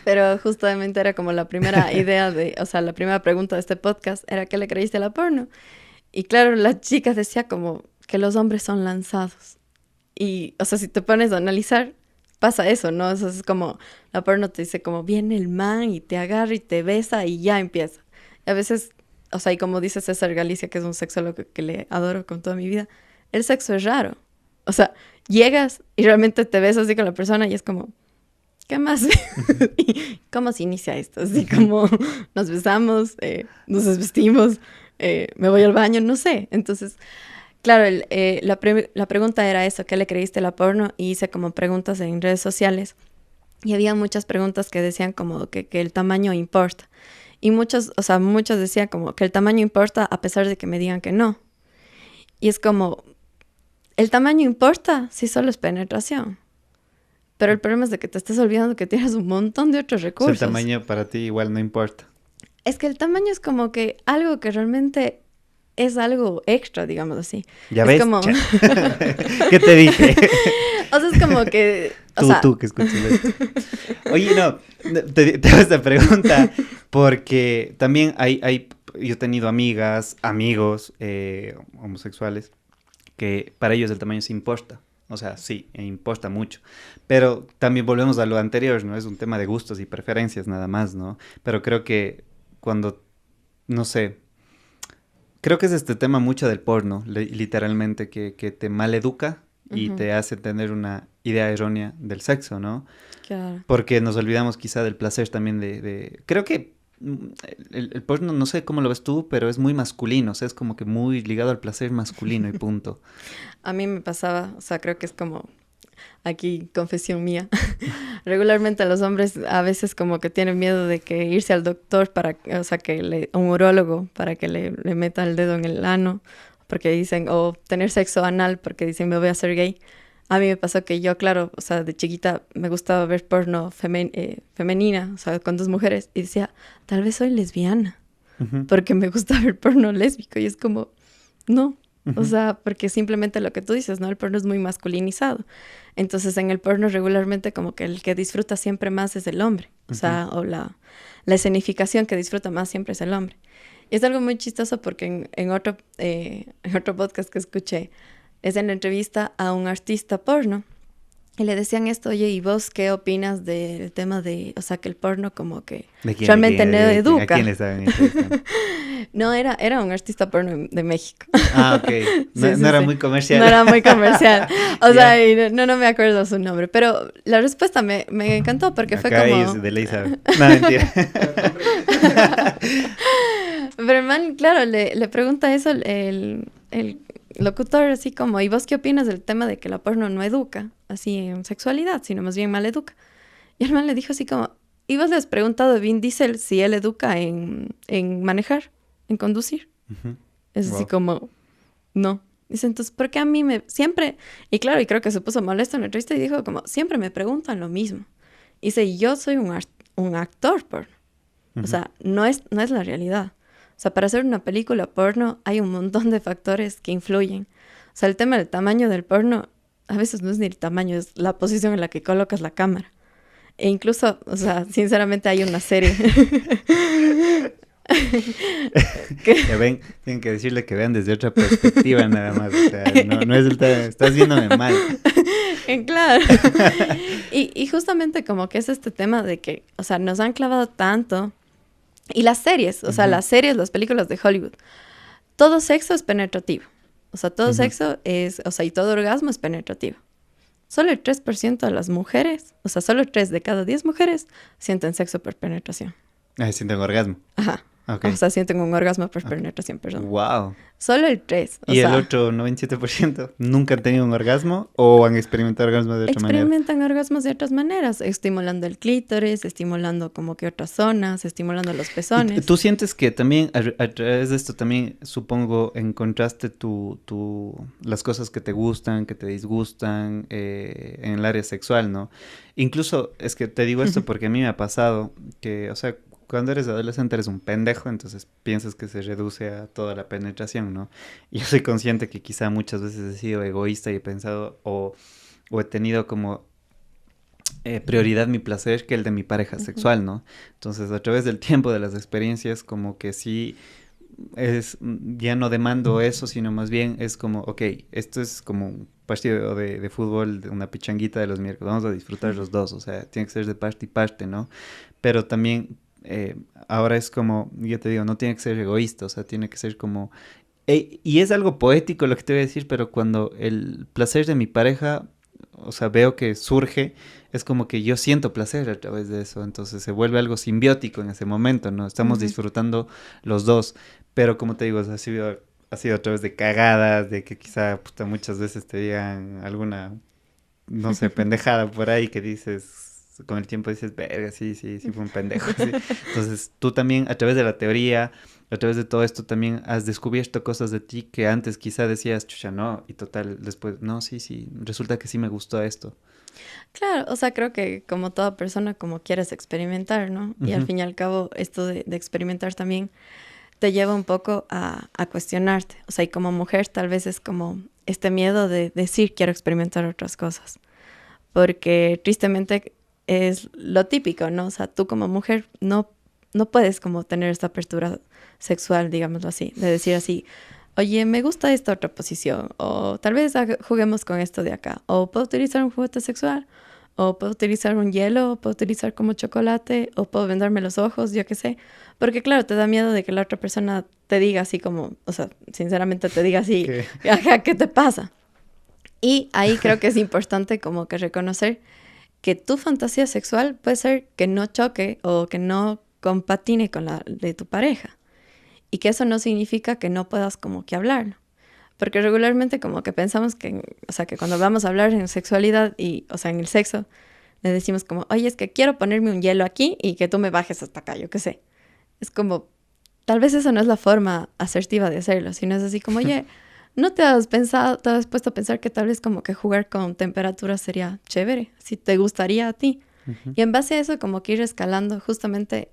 Pero justamente era como la primera idea de, o sea, la primera pregunta de este podcast era ¿qué le creíste a la porno? Y claro, la chica decía como que los hombres son lanzados. Y, o sea, si te pones a analizar, pasa eso, ¿no? O sea, es como, la porno te dice como viene el man y te agarra y te besa y ya empieza. Y a veces, o sea, y como dice César Galicia, que es un sexólogo que le adoro con toda mi vida, el sexo es raro. O sea, llegas y realmente te besas así con la persona y es como, ¿qué más? ¿Y cómo se inicia esto? Así como nos besamos, nos desvestimos, me voy al baño, no sé. Entonces, claro, la pregunta era eso, ¿qué le creíste a la porno? Y hice como preguntas en redes sociales y había muchas preguntas que decían como que el tamaño importa. Y muchos, o sea, muchos decían como que el tamaño importa a pesar de que me digan que no. Y es como, el tamaño importa si solo es penetración. Pero el problema es de que te estás olvidando que tienes un montón de otros O sea, el recursos. tamaño para ti igual no importa. Es que el tamaño es como que algo que realmente es algo extra, digamos así. ¿Ya Es ves? como, ¿Qué te dije? o sea, es como que, o sea, Tú que escuchas esto. Oye, no, te hago esta pregunta porque también yo he tenido amigas, amigos homosexuales que para ellos el tamaño sí importa. O sea, sí, importa mucho. Pero también volvemos a lo anterior, ¿no? Es un tema de gustos y preferencias nada más, ¿no? Pero creo que cuando, no sé, creo que es este tema mucho del porno, literalmente, que te maleduca y ujú, te hace tener una idea errónea del sexo, ¿no? claro. Porque nos olvidamos quizá del placer también Creo que el porno, no sé cómo lo ves tú, pero es muy masculino, o sea, es como que muy ligado al placer masculino y punto. A mí me pasaba, o sea, creo que es como, aquí confesión mía, regularmente los hombres a veces como que tienen miedo de que irse al doctor para, o sea, un urólogo para que le meta el dedo en el ano, porque dicen, o tener sexo anal porque dicen me voy a hacer gay. A mí me pasó que yo, claro, o sea, de chiquita me gustaba ver porno femenina, o sea, con dos mujeres, y decía, tal vez soy lesbiana, Ujú, porque me gusta ver porno lésbico, y es como, no. O ujú, sea, porque simplemente lo que tú dices, ¿no? El porno es muy masculinizado. Entonces, en el porno regularmente como que el que disfruta siempre más es el hombre. O sea, o la escenificación que disfruta más siempre es el hombre. Y es algo muy chistoso porque en otro podcast que escuché, es en la entrevista a un artista porno. Y le decían esto, oye, ¿y vos qué opinas del tema de, o sea, que el porno como que ¿De quién? realmente no ¿A educa? quién le estaban entrevistando? No, era un artista porno de México. Ah, ok. No, Sí, sí, no era sí. muy comercial. No era muy comercial. O Ya. sea, y no me acuerdo su nombre. Pero la respuesta me encantó porque fue Acá como... es de ley sabe. No, mentira. Pero el man, claro, le pregunta eso el locutor, así como, ¿y vos qué opinas del tema de que la porno no educa, así en sexualidad, sino más bien mal educa? Y el man le dijo así como, ¿y vos le has preguntado a Vin Diesel si él educa en manejar, en conducir? Ujú. Es así Wow. como, no. Dice, entonces, ¿por qué a mí siempre, y claro, y creo que se puso molesto en la entrevista y dijo como, siempre me preguntan lo mismo. Dice, yo soy un actor porno. O Ujú. sea, no es la realidad. O sea, para hacer una película porno hay un montón de factores que influyen. O sea, el tema del tamaño del porno, a veces no es ni el tamaño, es la posición en la que colocas la cámara. E incluso, o sea, sinceramente hay una serie Ya ven, tienen que decirle que vean desde otra perspectiva nada más. O sea, no es estás viéndome mal. Claro. Y justamente como que es este tema de que, o sea, nos han clavado tanto. Y las series, o sea, Ujú. las series, las películas de Hollywood, todo sexo es penetrativo. O sea, todo Ujú. sexo es, o sea, y todo orgasmo es penetrativo. Solo el 3% de las mujeres, o sea, solo 3 de cada 10 mujeres sienten sexo por penetración. Ay, siento un orgasmo. Ajá. Ok. O sea, sienten un orgasmo por penetración, perdón. Wow. Solo el 3. ¿Y el otro 97% nunca han tenido un orgasmo o han experimentado orgasmo de otra manera? Experimentan orgasmos de otras maneras, estimulando el clítoris, estimulando como que otras zonas, estimulando los pezones. ¿Tú sientes que también a través de esto también, supongo, encontraste las cosas que te gustan, que te disgustan en el área sexual, ¿no? Incluso, es que te digo esto porque a mí me ha pasado que, o sea, cuando eres adolescente eres un pendejo, entonces piensas que se reduce a toda la penetración, ¿no? Y yo soy consciente que quizá muchas veces he sido egoísta y he pensado o he tenido como prioridad mi placer que el de mi pareja sexual, ¿no? Entonces, a través del tiempo, de las experiencias, como que sí ya no demando eso, sino más bien es como, ok, esto es como un partido de fútbol, de una pichanguita de los miércoles, vamos a disfrutar los dos, o sea, tiene que ser de parte y parte, ¿no? Pero también ahora es como, yo te digo, no tiene que ser egoísta, o sea, tiene que ser como... y es algo poético lo que te voy a decir, pero cuando el placer de mi pareja, o sea, veo que surge, es como que yo siento placer a través de eso, entonces se vuelve algo simbiótico en ese momento, ¿no? Estamos disfrutando los dos, pero como te digo, o sea, ha sido a través de cagadas, de que quizá puta, muchas veces te digan alguna, no sé, pendejada por ahí que dices... Con el tiempo dices, verga, sí, fue un pendejo. Sí. Entonces, tú también, a través de la teoría, a través de todo esto, también has descubierto cosas de ti que antes quizá decías, chucha, no, y total, después, no, sí, resulta que sí me gustó esto. Claro, o sea, creo que como toda persona, como quieres experimentar, ¿no? Y al fin y al cabo, esto de experimentar también te lleva un poco a cuestionarte. O sea, y como mujer tal vez es como este miedo de decir quiero experimentar otras cosas. Porque tristemente es lo típico, ¿no? O sea, tú como mujer no puedes como tener esta apertura sexual, digámoslo así, de decir así, oye, me gusta esta otra posición, o tal vez juguemos con esto de acá, o puedo utilizar un juguete sexual, o puedo utilizar un hielo, o puedo utilizar como chocolate, o puedo vendarme los ojos, yo qué sé. Porque claro, te da miedo de que la otra persona te diga así como, o sea, sinceramente te diga así, ajá, ¿qué te pasa? Y ahí creo que es importante como que reconocer que tu fantasía sexual puede ser que no choque o que no compatine con la de tu pareja. Y que eso no significa que no puedas como que hablar. Porque regularmente como que pensamos que, o sea, que cuando vamos a hablar en sexualidad y, o sea, en el sexo, le decimos como, oye, es que quiero ponerme un hielo aquí y que tú me bajes hasta acá, yo qué sé. Es como, tal vez eso no es la forma asertiva de hacerlo, sino es así como, oye, ¿no te has puesto a pensar que tal vez como que jugar con temperatura sería chévere, si te gustaría a ti? Y en base a eso como que ir escalando justamente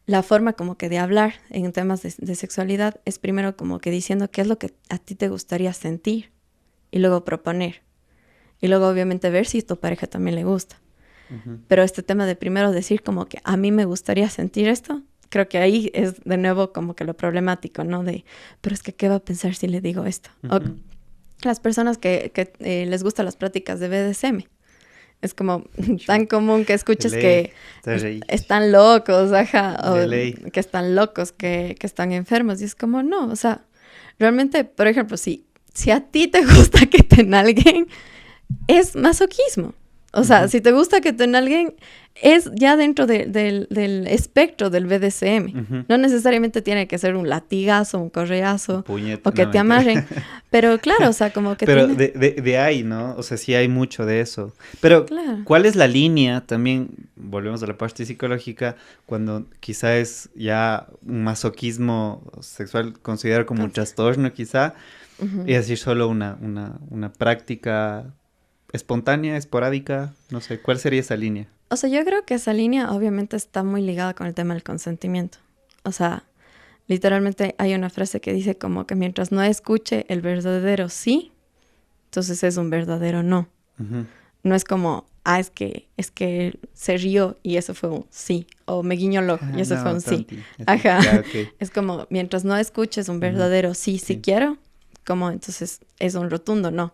la forma como que de hablar en temas de sexualidad es primero como que diciendo qué es lo que a ti te gustaría sentir y luego proponer. Y luego obviamente ver si a tu pareja también le gusta. Pero este tema de primero decir como que a mí me gustaría sentir esto, creo que ahí es de nuevo como que lo problemático, ¿no? De, pero es que ¿qué va a pensar si le digo esto? O las personas que les gustan las prácticas de BDSM. Es como tan común que escuches que están locos, ajá, o que están locos, que están enfermos. Y es como, no, o sea, realmente, por ejemplo, si a ti te gusta que te nalguen, es masoquismo. O sea, si te gusta que te nalguen, es ya dentro del espectro del BDSM. No necesariamente tiene que ser un latigazo, un correazo, o que te amarren. Pero claro, o sea, como que pero de ahí, ¿no? O sea, sí hay mucho de eso. Pero, claro. ¿cuál es la línea? También, volvemos a la parte psicológica, cuando quizá es ya un masoquismo sexual, considerado como un trastorno quizá, y decir solo una práctica espontánea, esporádica, no sé, ¿cuál sería esa línea? O sea, yo creo que esa línea obviamente está muy ligada con el tema del consentimiento. O sea, literalmente hay una frase que dice como que mientras no escuche el verdadero sí, entonces es un verdadero no. No es como, es que se rió y eso fue un sí, o me guiñó el ojo y eso fue un sí. Ajá. Ya, okay. Es como, mientras no escuches un verdadero sí quiero, como entonces es un rotundo no.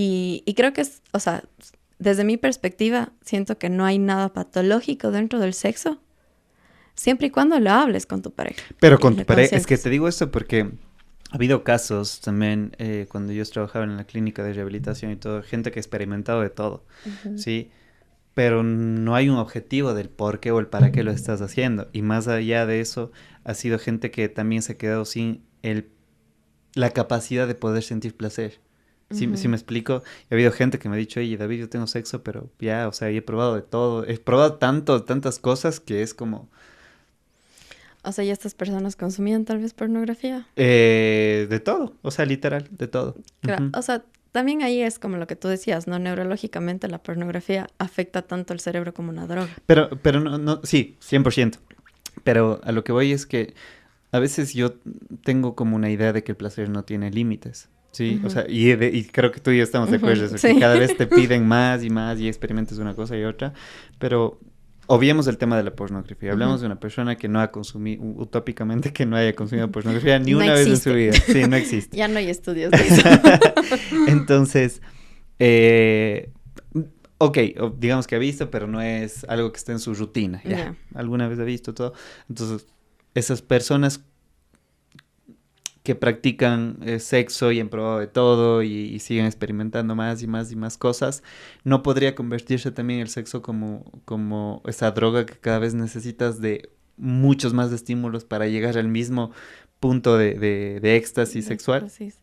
Y creo que es, o sea, desde mi perspectiva, siento que no hay nada patológico dentro del sexo, siempre y cuando lo hables con tu pareja. Pero con tu pareja, es que te digo esto porque ha habido casos también, cuando yo trabajaba en la clínica de rehabilitación y todo, gente que ha experimentado de todo, ¿sí? pero no hay un objetivo del por qué o el para qué lo estás haciendo. Y más allá de eso, ha sido gente que también se ha quedado sin la capacidad de poder sentir placer. ¿Sí, sí me explico? Ha habido gente que me ha dicho, oye, David, yo tengo sexo, pero ya, o sea, he probado de todo. He probado tantas cosas que es como... O sea, ¿y estas personas consumían tal vez pornografía? De todo, o sea, literal, de todo. Uh-huh. O sea, también ahí es como lo que tú decías, ¿no? Neurológicamente la pornografía afecta tanto el cerebro como una droga. Pero no, sí, 100%. Pero a lo que voy es que a veces yo tengo como una idea de que el placer no tiene límites. Sí, o sea, y creo que tú y yo estamos de acuerdo en eso, sí. que cada vez te piden más y más y experimentas una cosa y otra, pero obviemos el tema de la pornografía. Hablamos de una persona que no ha consumido, utópicamente que no haya consumido pornografía ni una vez en su vida. Sí, no existe. Ya no hay estudios de eso. Entonces, ok, digamos que ha visto, pero no es algo que esté en su rutina. Ya, Yeah. alguna vez ha visto todo. Entonces, esas personas que practican sexo y han probado de todo y siguen experimentando más y más y más cosas, ¿no podría convertirse también el sexo como esa droga que cada vez necesitas de muchos más estímulos para llegar al mismo punto de éxtasis sexual? Éxtasis.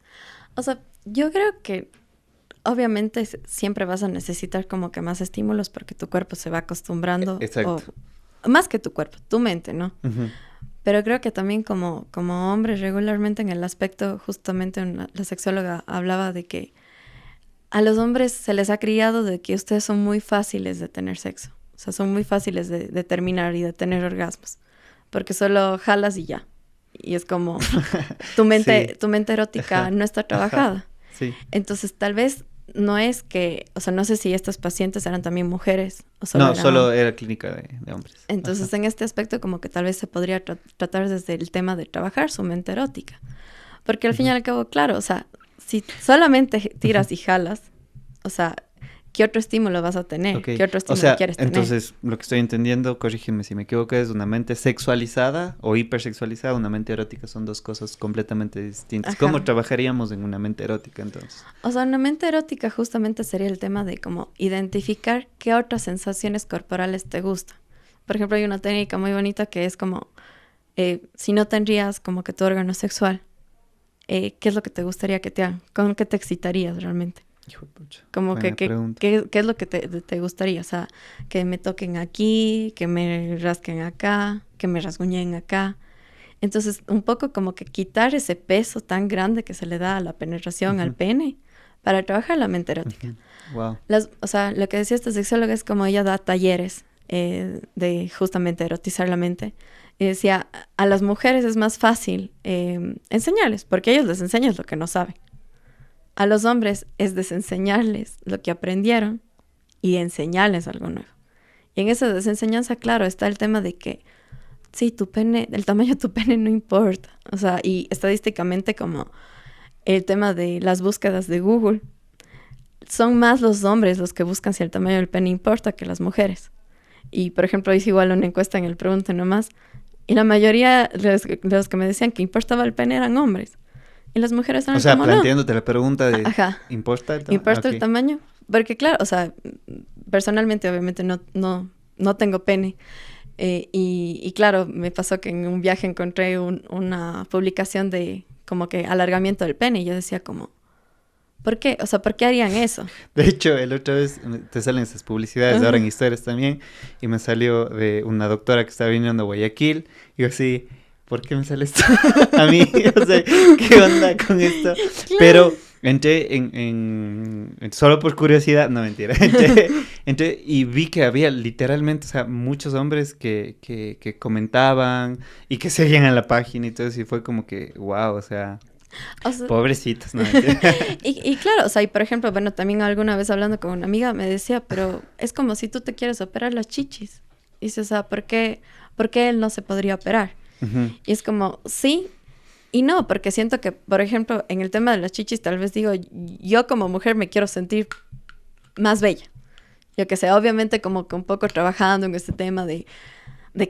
O sea, yo creo que obviamente siempre vas a necesitar como que más estímulos porque tu cuerpo se va acostumbrando. Exacto. O, más que tu cuerpo, tu mente, ¿no? Uh-huh. Pero creo que también como hombres regularmente en el aspecto, justamente la sexóloga hablaba de que a los hombres se les ha criado de que ustedes son muy fáciles de tener sexo. O sea, son muy fáciles de terminar y de tener orgasmos. Porque solo jalas y ya. Y es como tu mente erótica no está trabajada. Sí. Entonces tal vez no es que, o sea, no sé si estas pacientes eran también mujeres o solo era clínica de hombres. Entonces, en este aspecto como que tal vez se podría tratar desde el tema de trabajar su mente erótica. Porque al fin y al cabo, claro, o sea, si solamente tiras y jalas, o sea, ¿qué otro estímulo vas a tener? Okay. ¿Qué otro estímulo quieres tener? Entonces, lo que estoy entendiendo, corrígeme si me equivoco, es una mente sexualizada o hipersexualizada, una mente erótica, son dos cosas completamente distintas. Ajá. ¿Cómo trabajaríamos en una mente erótica entonces? O sea, una mente erótica justamente sería el tema de como identificar qué otras sensaciones corporales te gustan. Por ejemplo, hay una técnica muy bonita que es como, si no tendrías como que tu órgano sexual, ¿qué es lo que te gustaría que te hagan? ¿Con qué te excitarías realmente? Hijo de pucha, Como buena pregunta. ¿qué es lo que te gustaría? O sea, que me toquen aquí, que me rasquen acá, que me rasguñen acá. Entonces, un poco como que quitar ese peso tan grande que se le da a la penetración, al pene, para trabajar la mente erótica. Wow. O sea, lo que decía esta sexóloga es como ella da talleres de justamente erotizar la mente. Y decía, a las mujeres es más fácil enseñarles, porque ellos les enseñan lo que no saben. A los hombres es desenseñarles lo que aprendieron y enseñarles algo nuevo. Y en esa desenseñanza, claro, está el tema de que sí, tu pene, el tamaño de tu pene no importa. O sea, y estadísticamente como el tema de las búsquedas de Google, son más los hombres los que buscan si el tamaño del pene importa que las mujeres. Y, por ejemplo, hice igual una encuesta en el Pregunte Nomás, y la mayoría de los que me decían que importaba el pene eran hombres. Y las mujeres eran O sea, como, planteándote la pregunta de, Ajá. ¿importa el tamaño? ¿Importa el tamaño? Porque claro, o sea, personalmente obviamente no tengo pene. Y claro, me pasó que en un viaje encontré una publicación de como que alargamiento del pene y yo decía como, ¿por qué? O sea, ¿por qué harían eso? De hecho, la otra vez te salen esas publicidades, ahora en historias también, y me salió de una doctora que estaba viniendo a Guayaquil, y yo así, ¿por qué me sale esto a mí? O sea, ¿qué onda con esto? Claro. Pero entré solo por curiosidad, no mentira, entré y vi que había literalmente, o sea, muchos hombres que comentaban y que seguían a la página y todo eso, y fue como que, wow, o sea, pobrecitos, no mentira. y claro, o sea, y por ejemplo, bueno, también alguna vez hablando con una amiga me decía, pero es como si tú te quieres operar las chichis. Dice, o sea, ¿por qué él no se podría operar? Uh-huh. Y es como, sí y no, porque siento que, por ejemplo, en el tema de las chichis, tal vez digo, yo como mujer me quiero sentir más bella. Yo que sé, obviamente como que un poco trabajando en este tema de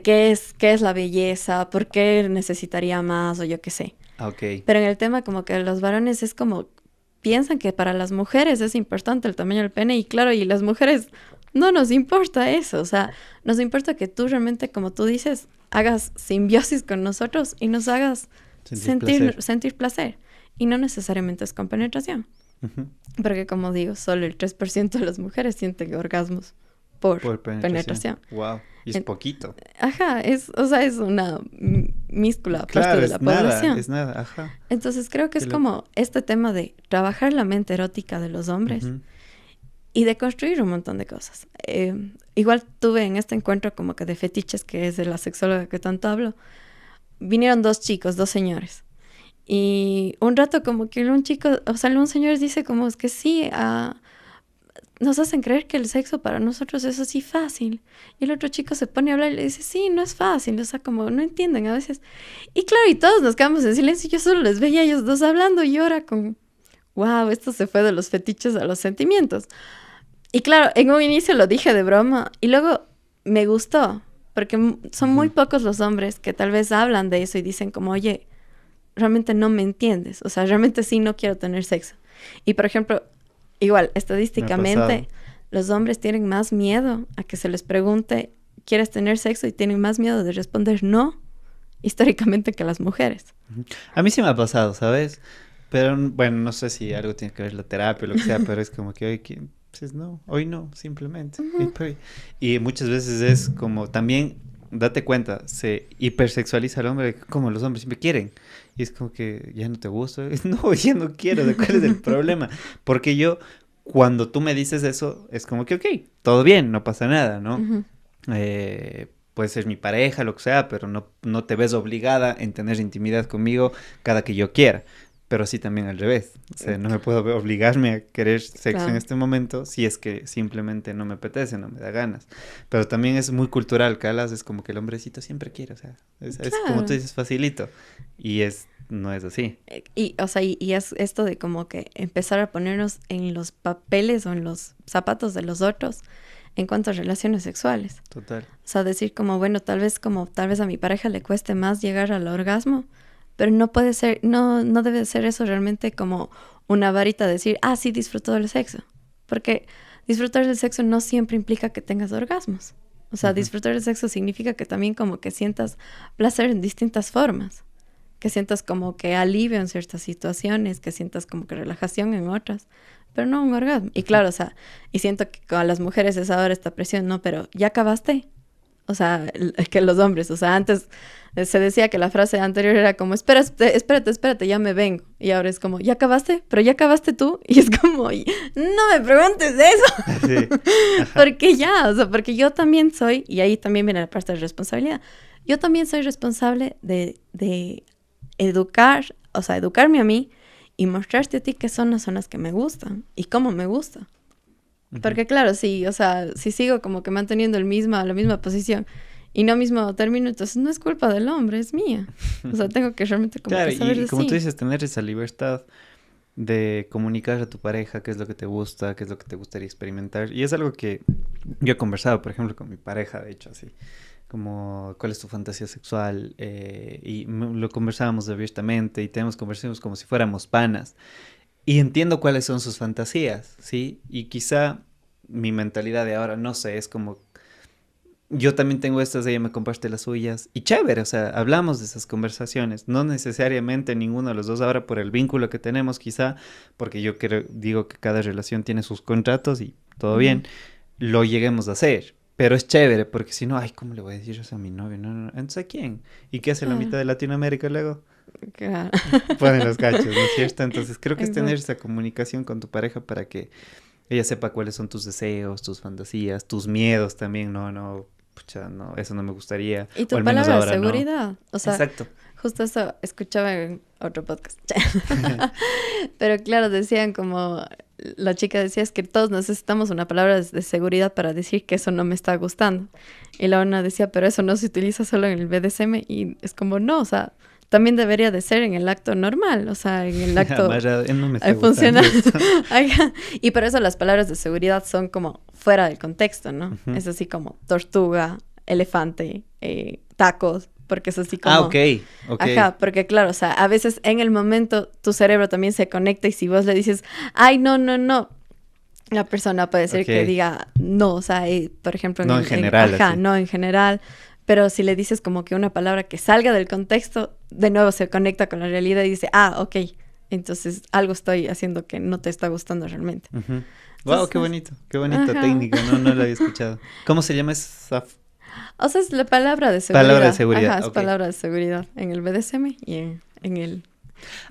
qué es la belleza, por qué necesitaría más o yo qué sé. Okay. Pero en el tema como que los varones es como, piensan que para las mujeres es importante el tamaño del pene y claro, y las mujeres no nos importa eso, o sea, nos importa que tú realmente, como tú dices, hagas simbiosis con nosotros y nos hagas sentir placer. Y no necesariamente es con penetración. Ujú. Porque como digo, solo el 3% de las mujeres sienten orgasmos por penetración. Wow, y es poquito. Ajá, es una míscula parte Claro, de la población. es nada, ajá. Entonces creo que es como este tema de trabajar la mente erótica de los hombres y de construir un montón de cosas. Igual tuve en este encuentro como que de fetiches, que es de la sexóloga que tanto hablo, vinieron dos señores. Y un rato como que un señor dice como es que sí, nos hacen creer que el sexo para nosotros es así fácil. Y el otro chico se pone a hablar y le dice, sí, no es fácil, o sea, como no entienden a veces. Y claro, y todos nos quedamos en silencio y yo solo les veía a ellos dos hablando y yo era como, wow, esto se fue de los fetiches a los sentimientos. Y claro, en un inicio lo dije de broma y luego me gustó, porque son muy pocos los hombres que tal vez hablan de eso y dicen como, oye, realmente no me entiendes, o sea, realmente sí no quiero tener sexo. Y por ejemplo, igual, estadísticamente, los hombres tienen más miedo a que se les pregunte, ¿quieres tener sexo? Y tienen más miedo de responder no, históricamente, que las mujeres. A mí sí me ha pasado, ¿sabes? Pero bueno, no sé si algo tiene que ver la terapia o lo que sea, pero es como que hoy pues no, hoy no, simplemente. Y muchas veces es como también, date cuenta, se hipersexualiza al hombre como los hombres siempre quieren. Y es como que ya no te gusta. No, ya no quiero. ¿Cuál es el problema? Porque cuando tú me dices eso, es como que, ok, todo bien, no pasa nada, ¿no? Puede ser mi pareja, lo que sea, pero no te ves obligada en tener intimidad conmigo cada que yo quiera. Pero sí también al revés. O sea, no me puedo obligarme a querer sexo en este momento si es que simplemente no me apetece, no me da ganas. Pero también es muy cultural, Calas, es como que el hombrecito siempre quiere, o sea, es como tú dices, facilito. Y no es así. Y es esto de como que empezar a ponernos en los papeles o en los zapatos de los otros en cuanto a relaciones sexuales. Total. O sea, decir como, bueno, tal vez a mi pareja le cueste más llegar al orgasmo, pero no puede ser, no debe ser eso realmente como una varita de decir, sí, disfruto del sexo. Porque disfrutar del sexo no siempre implica que tengas orgasmos. O sea, disfrutar del sexo significa que también como que sientas placer en distintas formas. Que sientas como que alivio en ciertas situaciones, que sientas como que relajación en otras, pero no un orgasmo. Y claro, o sea, y siento que con las mujeres es ahora esta presión, no, pero ¿ya acabaste? O sea, que los hombres, o sea, antes se decía que la frase anterior era como, espérate, ya me vengo. Y ahora es como, ¿ya acabaste? ¿Pero ya acabaste tú? Y es como, no me preguntes eso. Sí. Porque yo también soy, y ahí también viene la parte de responsabilidad, yo también soy responsable de educarme a mí y mostrarte a ti qué zonas son las que me gustan y cómo me gusta. Porque claro, sí, o sea, si sigo como que manteniendo la misma posición y no mismo término, entonces no es culpa del hombre, es mía. O sea, tengo que realmente como claro, que saber y como tú dices, tener esa libertad de comunicar a tu pareja qué es lo que te gusta, qué es lo que te gustaría experimentar. Y es algo que yo he conversado, por ejemplo, con mi pareja, de hecho, así. Como cuál es tu fantasía sexual, y lo conversábamos abiertamente y tenemos conversaciones como si fuéramos panas. Y entiendo cuáles son sus fantasías, ¿sí? Y quizá mi mentalidad de ahora, no sé, es como, yo también tengo estas, ella me comparte las suyas, y chévere, o sea, hablamos de esas conversaciones, no necesariamente ninguno de los dos ahora por el vínculo que tenemos, quizá, porque yo digo que cada relación tiene sus contratos y todo bien, lo lleguemos a hacer. Pero es chévere, porque si no, ¿cómo le voy a decir eso a mi novio? No. Entonces, ¿a quién? ¿Y qué hace la mitad de Latinoamérica luego? Claro. Ponen los cachos, ¿no es cierto? Entonces, creo que es tener esa comunicación con tu pareja para que ella sepa cuáles son tus deseos, tus fantasías, tus miedos también. No, eso no me gustaría. Y tu palabra de seguridad. No. O sea, exacto. Justo eso escuchaba en otro podcast. Pero claro, decían como, la chica decía, es que todos necesitamos una palabra de seguridad para decir que eso no me está gustando. Y la una decía, pero eso no se utiliza solo en el BDSM. Y es como, no, o sea, también debería de ser en el acto normal, o sea, en el acto no me está funcional. Y por eso las palabras de seguridad son como fuera del contexto, ¿no? Es así como tortuga, elefante, tacos, porque es así como... ok. Ajá, porque claro, o sea, a veces en el momento tu cerebro también se conecta y si vos le dices, ay, no, La persona puede ser que Ok. diga no, o sea, por ejemplo, No en general, ajá, así. no en general, pero si le dices como que una palabra que salga del contexto, de nuevo se conecta con la realidad y dice, ah, ok, entonces algo estoy haciendo que no te está gustando realmente. Wow, Entonces, qué bonita ajá. técnica, no, no la había escuchado. ¿Cómo se llama esa O sea, es la palabra de palabra de seguridad. seguridad? Ajá, es Ok. palabra de seguridad en el BDSM y en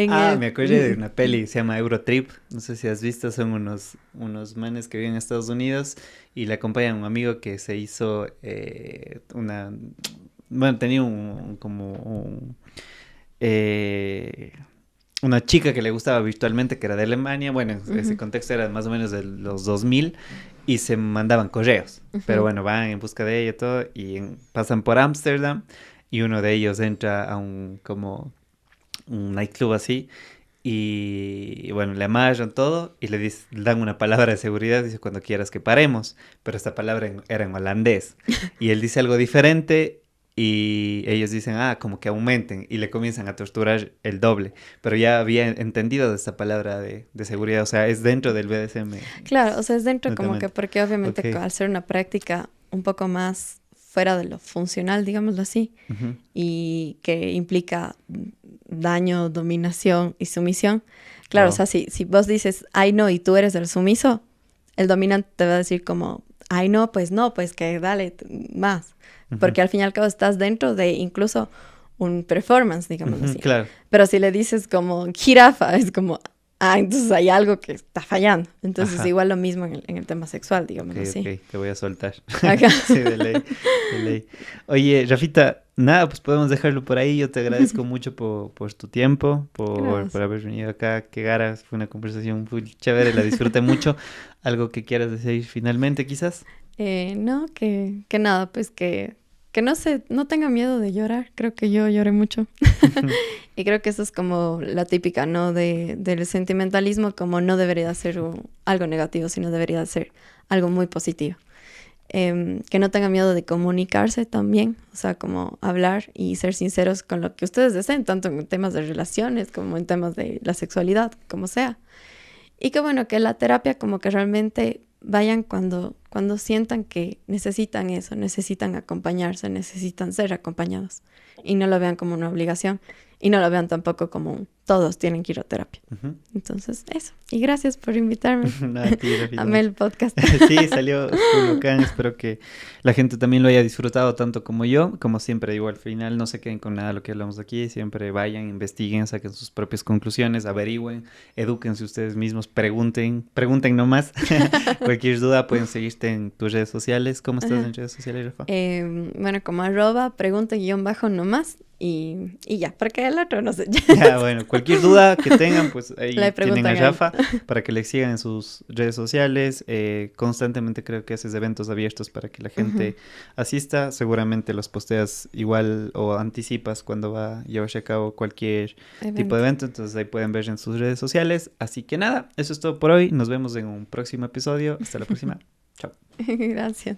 Ah, el, me acuerdo de una peli, se llama Eurotrip, no sé si has visto, son unos manes que viven en Estados Unidos y le acompañan un amigo que se hizo bueno, tenía eh, una chica que le gustaba virtualmente, que era de Alemania, bueno, en ese ujú, contexto era más o menos de los 2000 y se mandaban correos, pero ujú. bueno, van en busca de ella y todo y pasan por Ámsterdam y uno de ellos entra a como un nightclub así y bueno, le amarran todo y le dan una palabra de seguridad, dice cuando quieras que paremos, pero esta palabra era en holandés y él dice algo diferente y ellos dicen, ah, como que aumenten y le comienzan a torturar el doble, pero ya había entendido de esta palabra de seguridad, o sea, es dentro del BDSM, Claro, o sea, es dentro como que netamente. porque obviamente Ok. al ser una práctica un poco más fuera de lo funcional, digámoslo así, Ujú. y que implica daño, dominación y sumisión. Claro, o Wow. sea, si vos dices, ay no, y tú eres el sumiso, el dominante te va a decir como, ay no, pues que dale más. Ujú. Porque al fin y al cabo estás dentro de incluso un performance, digámoslo Ujú, así. claro. Pero si le dices como jirafa, es como, ah, entonces hay algo que está fallando. Entonces Ajá. igual lo mismo en el tema sexual, Ok, digámoslo ok, así. te voy a soltar. Acá. Sí, de ley, de ley. Oye, Rafita, nada, pues podemos dejarlo por ahí. Yo te agradezco mucho por tu tiempo, por Gracias. haber venido acá. Qué garas, fue una conversación muy chévere, la disfruté mucho. ¿Algo que quieras decir finalmente, quizás? No, que nada, pues que no se, no tenga miedo de llorar. Creo que yo lloré mucho. Y creo que eso es como la típica, ¿no? Del sentimentalismo, como no debería ser algo negativo, sino debería ser algo muy positivo. Que no tengan miedo de comunicarse también, o sea, como hablar y ser sinceros con lo que ustedes deseen, tanto en temas de relaciones como en temas de la sexualidad, como sea. Y que bueno, que la terapia como que realmente vayan cuando sientan que necesitan eso, necesitan acompañarse, necesitan ser acompañados y no lo vean como una obligación y no lo vean tampoco como todos tienen que ir a terapia. Ujú. Entonces, eso. Y gracias por invitarme. Nada, a ti, Rafita, Amé mucho. el podcast. Sí, salió full bacán. Espero que la gente también lo haya disfrutado tanto como yo. Como siempre digo, al final no se queden con nada de lo que hablamos aquí. Siempre vayan, investiguen, saquen sus propias conclusiones, averigüen, edúquense ustedes mismos, pregunten nomás. Cualquier duda pueden seguirte en tus redes sociales. ¿Cómo estás Ajá. en redes sociales, Rafa? Bueno, como pregunta guión bajo nomás y ya, porque el otro no sé. Ya, bueno, cualquier duda que tengan, pues ahí Le tienen a preguntan ahí. Rafa para que le sigan en sus redes sociales. Constantemente creo que haces eventos abiertos para que la Ujú. gente asista. Seguramente los posteas igual o anticipas cuando va a llevarse a cabo cualquier tipo de Evento. evento. Entonces ahí pueden ver en sus redes sociales. Así que nada, eso es todo por hoy. Nos vemos en un próximo episodio. Hasta la próxima. Chao. Gracias.